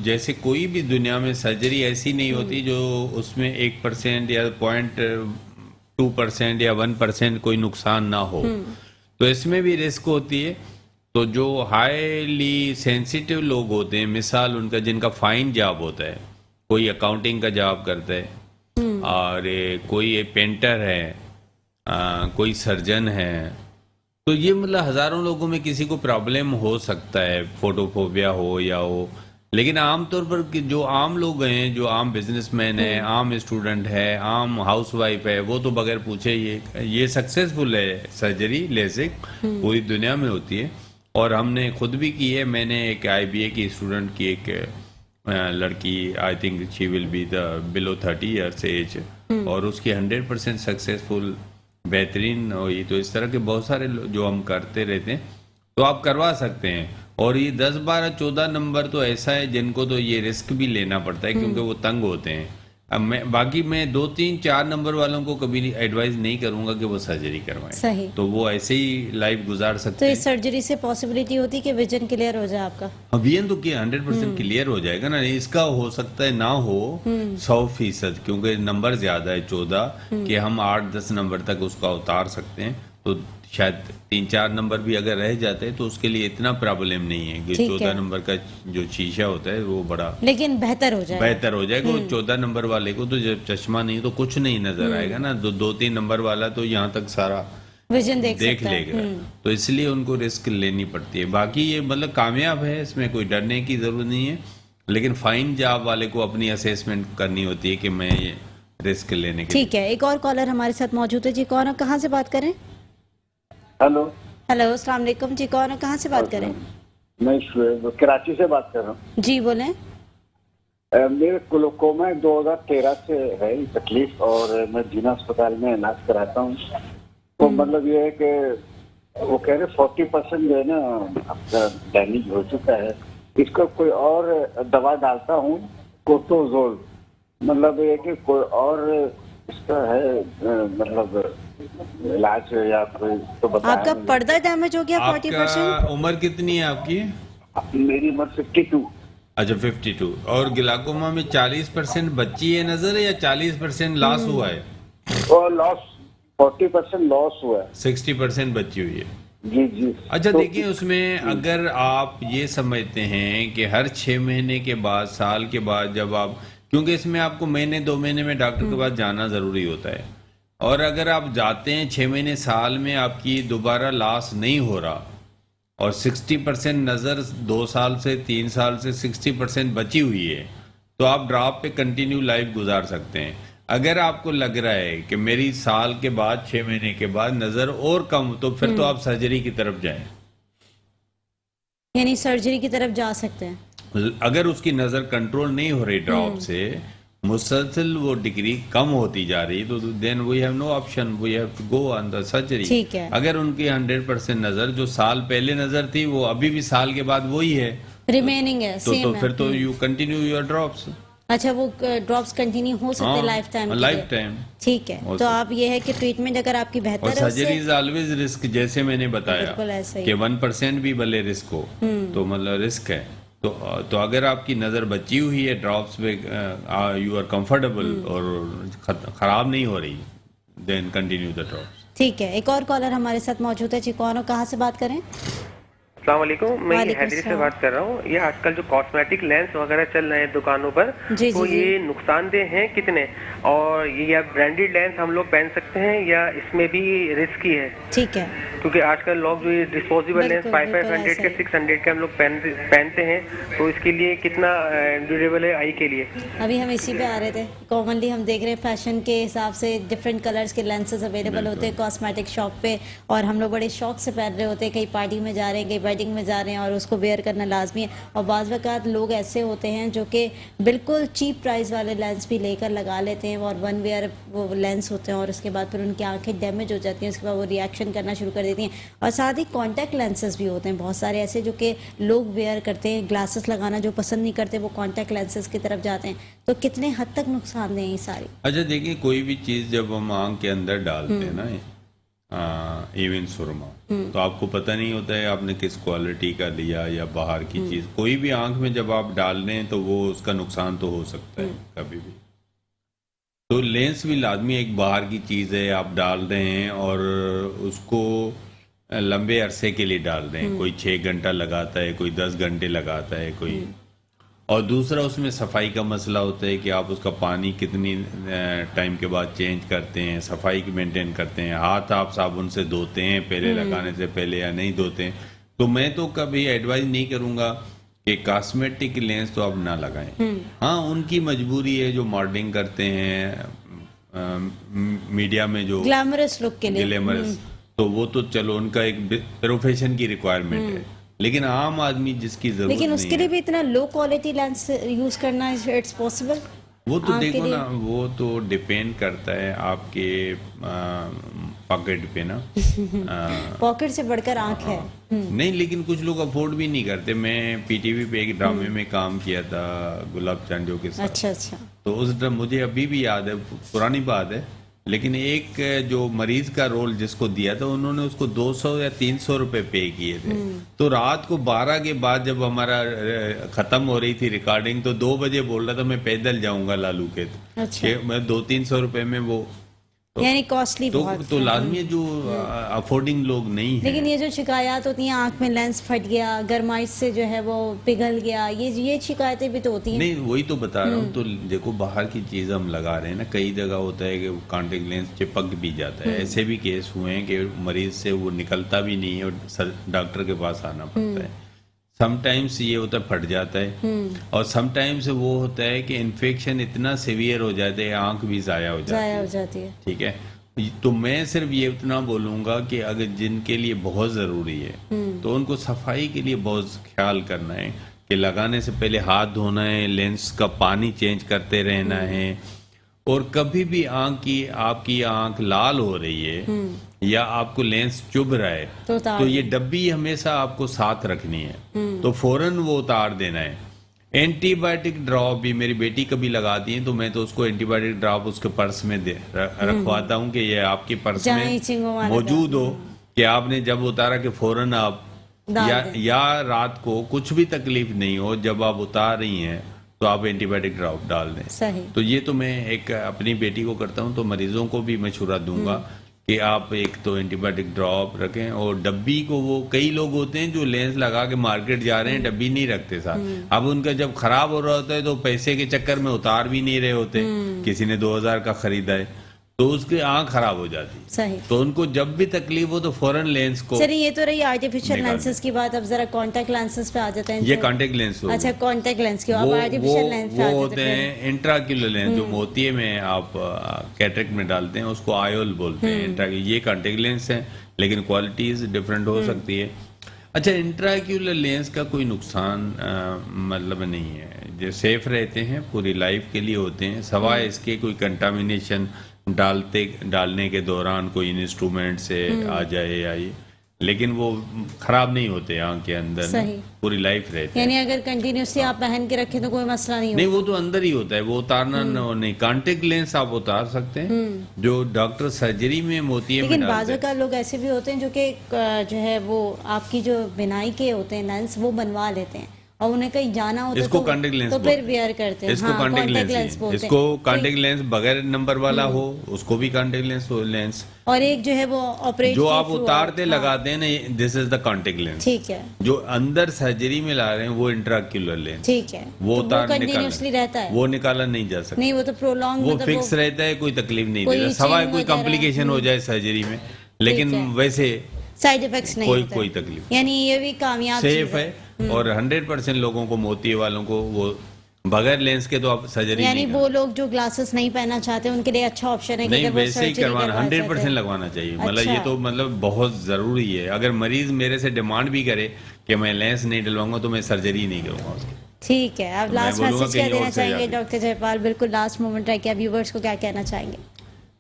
Speaker 2: जैसे कोई भी दुनिया में सर्जरी ऐसी नहीं होती जो उसमें 1% या 0.2% या 1% कोई नुकसान ना हो। तो इसमें भी रिस्क होती है। तो जो हाईली सेंसिटिव लोग होते हैं, मिसाल उनका जिनका फाइन जॉब होता है, कोई अकाउंटिंग का जॉब करता है, और कोई पेंटर है, कोई सर्जन है, तो ये मतलब हजारों लोगों में किसी को प्रॉब्लम हो सकता है, फोटोफोबिया हो या हो। लेकिन आमतौर पर जो आम लोग हैं, जो आम बिजनेसमैन है, आम स्टूडेंट है, आम हाउसवाइफ है, वो तो बगैर पूछे ये सक्सेसफुल है सर्जरी लेसिक, पूरी दुनिया में होती है। और हमने खुद भी की है। मैंने एक IBA की स्टूडेंट की एक लड़की, I think she will be the below 30 years age, और उसकी 100% सक्सेसफुल बेहतरीन हुई। तो इस तरह के बहुत सारे जो हम करते रहते हैं, तो आप करवा सकते हैं। और ये 10, 12, 14 नंबर तो ऐसा है जिनको तो ये रिस्क भी लेना पड़ता है, क्योंकि वो तंग होते हैं। अब मैं 2, 3, 4 नंबर वालों को कभी एडवाइस नहीं करूंगा कि वो सर्जरी करवाएं।
Speaker 1: सही।
Speaker 2: तो वो ऐसे ही लाइफ गुजार सकते
Speaker 1: तो
Speaker 2: हैं।
Speaker 1: इस सर्जरी से पॉसिबिलिटी होती है कि विजन क्लियर हो जाए आपका?
Speaker 2: अभियन तो क्या 100% क्लियर हो जाएगा ना। इसका हो सकता है ना हो 100%, क्योंकि नंबर ज्यादा है 14 कि हम 8-10 नंबर तक उसका उतार सकते हैं। तो शायद 3-4 नंबर भी अगर रह जाते हैं तो उसके लिए इतना प्रॉब्लम नहीं है कि
Speaker 1: ठीक
Speaker 2: 14
Speaker 1: है।
Speaker 2: नंबर का जो शीशा होता है वो बड़ा
Speaker 1: लेकिन बेहतर हो जाए।
Speaker 2: बेहतर हो जाएगा। वो 14 नंबर वाले को तो जब चश्मा नहीं तो कुछ नहीं नजर आएगा ना। 2-3 नंबर वाला तो यहाँ तक सारा
Speaker 1: विजन देख
Speaker 2: देख
Speaker 1: सकता है।
Speaker 2: लेगा। तो इसलिए उनको रिस्क लेनी पड़ती है। बाकी ये मतलब कामयाब है, इसमें कोई डरने की जरूरत नहीं है। लेकिन फाइन जॉब वाले को अपनी असेसमेंट करनी होती है कि मैं ये रिस्क लेने के
Speaker 1: ठीक है, एक और कॉलर हमारे साथ मौजूद है जी। कौन है, कहाँ से बात करें?
Speaker 3: हेलो,
Speaker 1: हेलो, अस्सलाम वालेकुम जी। कौन है, कहाँ से बात करें?
Speaker 3: मैं कराची से बात कर रहा हूँ।
Speaker 1: जी बोलें।
Speaker 3: मेरे ग्लूकोमा 2013 से है ये तकलीफ, और मैं जीना अस्पताल में इलाज कराता हूँ। तो मतलब ये है कि वो कह रहे 40% जो है ना आपका डैमेज हो चुका है। इसका कोई और दवा डालता हूँ, कोर्टिसोल, मतलब ये कि कोई और इसका है मतलब इलाज या कोई तो बताएं।
Speaker 1: आपका पर्दा डैमेज हो गया 40%?
Speaker 2: आपका उम्र कितनी है आपकी?
Speaker 3: मेरी उम्र 52।
Speaker 2: अच्छा 52। और ग्लाकोमा में 40% बच्ची है नजर है या 40% लॉस हुआ है?
Speaker 3: और लॉस 40% लॉस हुआ है।
Speaker 2: 60% बची हुई है।
Speaker 3: जी जी।
Speaker 2: अच्छा
Speaker 3: तो
Speaker 2: देखिए, उसमें अगर आप ये समझते हैं कि हर 6 महीने के बाद, साल के बाद, जब आप, क्योंकि इसमें आपको महीने 2 महीने में डॉक्टर के पास जाना जरूरी होता है, और अगर आप जाते हैं 6 महीने, साल में आपकी दोबारा लॉस नहीं हो रहा, और 60% नज़र 2 साल से 3 साल से 60% बची हुई है, तो आप ड्रॉप पे कंटिन्यू लाइफ गुजार सकते हैं। अगर आपको लग रहा है कि मेरी साल के बाद, 6 महीने के बाद नज़र और कम, तो फिर तो आप सर्जरी की तरफ जाएं।
Speaker 1: यानी सर्जरी की तरफ जा सकते हैं।
Speaker 2: अगर उसकी नज़र कंट्रोल नहीं हो रही ड्रॉप से, मुसलसल वो डिग्री कम होती जा रही, तो then we have no option, we have to go on the surgery.
Speaker 1: ठीक है।
Speaker 2: अगर उनकी 100% नज़र जो साल पहले नज़र थी वो अभी भी साल के बाद वही है,
Speaker 1: रिमेनिंग है,
Speaker 2: तो
Speaker 1: सेम है।
Speaker 2: फिर तो यू कंटिन्यू योर ड्रॉप्स।
Speaker 1: अच्छा, वो ड्रॉप्स कंटिन्यू हो सकते हैं लाइफ टाइम?
Speaker 2: Life time.
Speaker 1: ठीक है। तो आप ये है कि ट्रीटमेंट अगर आपकी
Speaker 2: और
Speaker 1: बेहतर है
Speaker 2: सर्जरी
Speaker 1: उससे,
Speaker 2: इज ऑलवेज रिस्क, जैसे मैंने बताया
Speaker 1: बिल्कुल ऐसा ही।
Speaker 2: कि 1% भी भले रिस्क हो तो मतलब रिस्क है। तो अगर आपकी नज़र बची हुई है ड्रॉप्स पे, यू आर कंफर्टेबल और खराब नहीं हो रही, देन कंटिन्यू द ड्रॉप्स।
Speaker 1: ठीक है, एक और कॉलर हमारे साथ मौजूद है जी। कौन हो, कहाँ से बात करें?
Speaker 4: अस्सलाम वालेकुम, मैं
Speaker 1: वालेकुम
Speaker 4: हैदरी से
Speaker 1: सलाम।
Speaker 4: बात कर रहा हूँ। ये आजकल जो कॉस्मेटिक लेंस वगैरह चल रहे हैं दुकानों पर,
Speaker 1: जी,
Speaker 4: तो
Speaker 1: जी,
Speaker 4: ये नुकसानदेह हैं कितने, और ये या ब्रांडेड लेंस हम लोग पहन सकते हैं या इसमें भी रिस्की है?
Speaker 1: ठीक है।
Speaker 4: क्योंकि आजकल लोग जो ये डिस्पोजेबल लेंस
Speaker 1: बिल्कुल,
Speaker 4: 500
Speaker 1: ऐसा
Speaker 4: के
Speaker 1: ही।
Speaker 4: 600 के हम लोग पहनते हैं, तो इसके लिए कितना ड्यूरेबल है आई के लिए?
Speaker 1: अभी हम इसी पे आ रहे थे। कॉमनली हम देख रहे हैं फैशन के हिसाब से डिफरेंट कलर्स के लेंसेज अवेलेबल होते हैं कॉस्मेटिक शॉप पे, और हम लोग बड़े शौक से पहन रहे होते हैं। कहीं पार्टी में जा रहे हैं, कहीं वेडिंग में जा रहे हैं, और उसको वेयर करना लाजमी है। और बाज़ वक़्त लोग ऐसे होते हैं जो कि बिल्कुल चीप प्राइस वाले लेंस भी लेकर लगा लेते हैं, और वन वेयर वो लेंस होते हैं, और उसके बाद फिर उनकी आंखें डैमेज हो जाती हैं। उसके बाद वो रिएक्शन करना शुरू कर देती हैं। और साथ ही कॉन्टैक्ट लेंसेज भी होते हैं बहुत सारे ऐसे जो कि लोग वेयर करते हैं, ग्लासेस लगाना जो पसंद नहीं करते वो कॉन्टैक्ट लेंसेज की तरफ जाते हैं, तो कितने हद तक नुकसानदेह है ये सारी?
Speaker 2: अच्छा देखिए, कोई भी चीज़ जब हम आँख के अंदर डालते हैं ना, इवन सुरमा, तो आपको पता नहीं होता है आपने किस क्वालिटी का लिया या बाहर की चीज़। कोई भी आँख में जब आप डाल रहे हैं तो वो उसका नुकसान तो हो सकता है कभी भी। तो लेंस भी लाजमी एक बाहर की चीज़ है, आप डाल रहे हैं और उसको लंबे अरसे के लिए डाल रहे हैं। कोई 6 घंटा लगाता है, कोई 10 घंटे लगाता है, कोई। और दूसरा उसमें सफाई का मसला होता है कि आप उसका पानी कितनी टाइम के बाद चेंज करते हैं, सफाई की मेंटेन करते हैं, हाथ आप साबुन से धोते हैं पहले लगाने से पहले या नहीं धोते हैं। तो मैं तो कभी एडवाइस नहीं करूँगा कि कॉस्मेटिक लेंस तो आप ना लगाएं। हाँ, उनकी मजबूरी है जो मॉडलिंग करते हैं मीडिया में, जो
Speaker 1: ग्लैमरस लुक के लिए,
Speaker 2: ग्लैमरस, तो वो तो चलो उनका एक प्रोफेशन की रिक्वायरमेंट है। लेकिन आम आदमी जिसकी जरूरत
Speaker 1: लेकिन
Speaker 2: नहीं
Speaker 1: उसके लिए भी इतना लो क्वालिटी लेंस यूज करना इट्स पॉसिबल?
Speaker 2: वो तो देखो ना, वो तो डिपेंड करता है आपके पॉकेट पे ना।
Speaker 1: पॉकेट से बढ़कर आंख है।
Speaker 2: नहीं, लेकिन कुछ लोग अफोर्ड भी नहीं करते। मैं पीटीवी पे एक ड्रामे में काम किया था गुलाब चांडियों के साथ।
Speaker 1: अच्छा।
Speaker 2: तो उस मुझे अभी भी याद है, पुरानी बात है, लेकिन एक जो मरीज का रोल जिसको दिया था उन्होंने उसको 200 या 300 रुपए पे किए थे। तो रात को 12 के बाद जब हमारा खत्म हो रही थी रिकॉर्डिंग, तो 2 बजे बोल रहा था मैं पैदल जाऊंगा लालू के।
Speaker 1: अच्छा।
Speaker 2: मैं 200-300 रुपए में वो
Speaker 1: यानी कॉस्टली बहुत।
Speaker 2: तो लाजमी है जो अफोर्डिंग लोग नहीं है।
Speaker 1: लेकिन ये जो शिकायत होती हैं आंख में लेंस फट गया, गरमाइश से जो है वो पिघल गया, ये शिकायतें भी तो होती हैं।
Speaker 2: नहीं, वही तो बता रहा हूँ। तो देखो, बाहर की चीज़ हम लगा रहे हैं ना, कई जगह होता है कि कॉन्टेक्ट लेंस चिपक भी जाता है। ऐसे भी केस हुए हैं कि मरीज से वो निकलता भी नहीं है और डॉक्टर के पास आना पड़ता है। समटाइम्स ये होता है फट जाता है, और समटाइम्स वो होता है कि इन्फेक्शन इतना सीवियर हो जाता है, आंख भी ज़ाया हो जाती है। ठीक है, तो मैं सिर्फ ये इतना बोलूँगा कि अगर जिनके लिए बहुत ज़रूरी है तो उनको सफाई के लिए बहुत ख्याल करना है कि लगाने से पहले हाथ धोना है, लेंस का पानी चेंज करते रहना है। और कभी भी आपकी आंख लाल हो रही है या आपको लेंस चुभ रहा है तो ये डब्बी हमेशा आपको साथ रखनी है, तो फौरन वो उतार देना है। एंटीबायोटिक ड्रॉप भी मेरी बेटी कभी लगाती है, तो मैं तो उसको एंटीबायोटिक ड्रॉप उसके पर्स में रखवाता हूँ कि ये आपके पर्स में मौजूद हो, कि आपने जब उतारा कि फौरन आप या रात को कुछ भी तकलीफ नहीं हो, जब आप उतार रही हैं तो आप एंटीबायोटिक ड्रॉप डाल दें।
Speaker 1: सही।
Speaker 2: तो ये तो मैं एक अपनी बेटी को करता हूँ, तो मरीजों को भी मशवरा दूंगा कि आप एक तो एंटीबायोटिक ड्रॉप रखें, और डब्बी को, वो कई लोग होते हैं जो लेंस लगा के मार्केट जा रहे हैं, डब्बी नहीं रखते साथ। अब उनका जब खराब हो रहा होता है तो पैसे के चक्कर में उतार भी नहीं रहे होते, किसी ने 2000 का खरीदा है तो उसकी आंख खराब हो जाती है।
Speaker 1: सही।
Speaker 2: तो उनको जब भी तकलीफ हो तो फौरन लेंस को।
Speaker 1: चलिए, ये तो रही आर्टिफिशियल लेंसेज की बात। अब जरा कॉन्टैक्ट लेंसेज पे आ जाते हैं।
Speaker 2: ये कॉन्टैक्ट लेंस हो।
Speaker 1: अच्छा, कॉन्टैक्ट लेंस की। अब आर्टिफिशियल लेंस पे
Speaker 2: वो होते हैं इंट्राक्यूलर लेंस, जो मोतिये में आप कैटरेक्ट में डालते हैं, उसको आयोल बोलते हैं। ये कॉन्टैक्ट लेंस है, लेकिन क्वालिटीज डिफरेंट हो सकती है। अच्छा, इंट्राक्यूलर लेंस का कोई नुकसान मतलब नहीं है, जो सेफ रहते हैं, पूरी लाइफ के लिए होते हैं, सवाए इसके कोई कंटामिनेशन डालने के दौरान कोई इंस्ट्रूमेंट से आ जाए या ये, लेकिन वो खराब नहीं होते आंख के अंदर, पूरी लाइफ रहते हैं।
Speaker 1: यानी अगर कंटिन्यूसली आप पहन के रखें तो कोई मसला नहीं
Speaker 2: नहीं, वो तो अंदर ही होता है, वो उतारना नहीं। कॉन्टेक्ट लेंस आप उतार सकते हैं, जो डॉक्टर सर्जरी में मोतिये में डालते हैं।
Speaker 1: लेकिन बाज़ का लोग ऐसे भी होते हैं जो कि जो है वो आपकी जो बिनाई के होते हैं लेंस वो बनवा लेते हैं, और उन्हें कहीं जाना होता
Speaker 2: इसको कॉन्टेक्ट लेंस
Speaker 1: तो फिर वेयर करते हैं।
Speaker 2: इसको कॉन्टेक्ट लेंस बोलते हैं। इसको कॉन्टेक्ट लेंस बगैर नंबर वाला हो उसको भी कॉन्टेक्ट लेंस,
Speaker 1: और एक जो है वो ऑपरेट
Speaker 2: जो आप उतारते लगाते हैं ना, this is the contact lens.
Speaker 1: ठीक है।
Speaker 2: जो अंदर सर्जरी में ला रहे हैं वो इंट्राक्यूलर लेंस।
Speaker 1: ठीक है।
Speaker 2: वो
Speaker 1: कंटिन्यूसली रहता है,
Speaker 2: वो निकाला नहीं जा सकता।
Speaker 1: नहीं, वो तो प्रोलॉन्ग,
Speaker 2: वो फिक्स रहता है, कोई तकलीफ नहीं देता, सवाए कोई कॉम्प्लिकेशन हो जाए सर्जरी में, लेकिन वैसे
Speaker 1: साइड इफेक्ट्स नहीं होते,
Speaker 2: कोई तकलीफ।
Speaker 1: यानी ये भी कामयाब
Speaker 2: सेफ है। और 100% लोगों को, मोतिये वालों को, वो बगैर लेंस के तो आप सर्जरी
Speaker 1: यानी वो लोग जो ग्लासेस नहीं पहनना चाहते उनके लिए अच्छा ऑप्शन है।
Speaker 2: नहीं, वैसे ही करवाना 100% लगवाना चाहिए। मतलब ये तो मतलब बहुत जरूरी है। अगर मरीज मेरे से डिमांड भी करे कि मैं लेंस नहीं डलवाऊंगा तो मैं सर्जरी नहीं करूंगा उसकी।
Speaker 1: ठीक है, आप लास्ट मैसेज क्या देना चाहेंगे डॉक्टर जयपाल? बिल्कुल लास्ट मोमेंट है, क्या व्यूवर्स को क्या कहना चाहेंगे?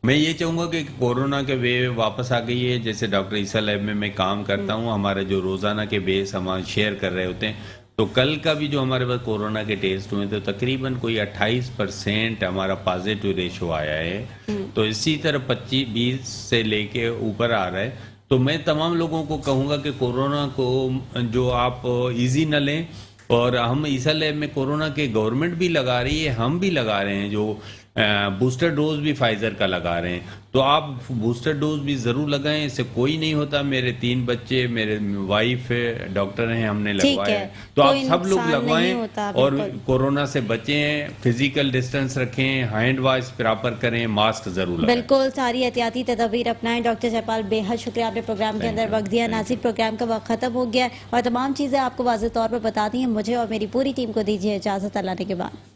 Speaker 2: मैं ये चाहूँगा कि कोरोना के वेव वापस आ गई है। जैसे डॉक्टर ईसा लैब में मैं काम करता हूँ, हमारे जो रोज़ाना के बेस हम शेयर कर रहे होते हैं, तो कल का भी जो हमारे पास कोरोना के टेस्ट हुए तो तकरीबन कोई 28% हमारा पॉजिटिव रेशो आया है। तो इसी तरह 25-20 से लेके ऊपर आ रहा है। तो मैं तमाम लोगों को कहूँगा कि कोरोना को जो आप इजी न लें, और हम ईसा लैब में कोरोना के गवर्नमेंट भी लगा रही है, हम भी लगा रहे हैं, जो बूस्टर डोज भी फाइजर का लगा रहे हैं। तो आप बूस्टर डोज भी ज़रूर लगाएं, इससे कोई नहीं होता। मेरे 3 बच्चे, मेरे वाइफ डॉक्टर हैं, हमने लगवाया है। तो आप सब लोग लगवाएं और कोरोना से बचें, फिजिकल डिस्टेंस रखें, हैंड वॉश प्रॉपर करें, मास्क जरूर लगाएं।
Speaker 1: बिल्कुल, सारी एहतियाती तदबीर अपनाएं। डॉक्टर जयपाल, बेहद शुक्रिया, आपने प्रोग्राम के अंदर वक्त दिया। नाज़रीन, प्रोग्राम का वक्त खत्म हो गया और तमाम चीज़ें आपको वाज़ेह तौर पर बता दी हैं। मुझे और मेरी पूरी टीम को दीजिए इजाज़त, अल्लाह ने के बाद।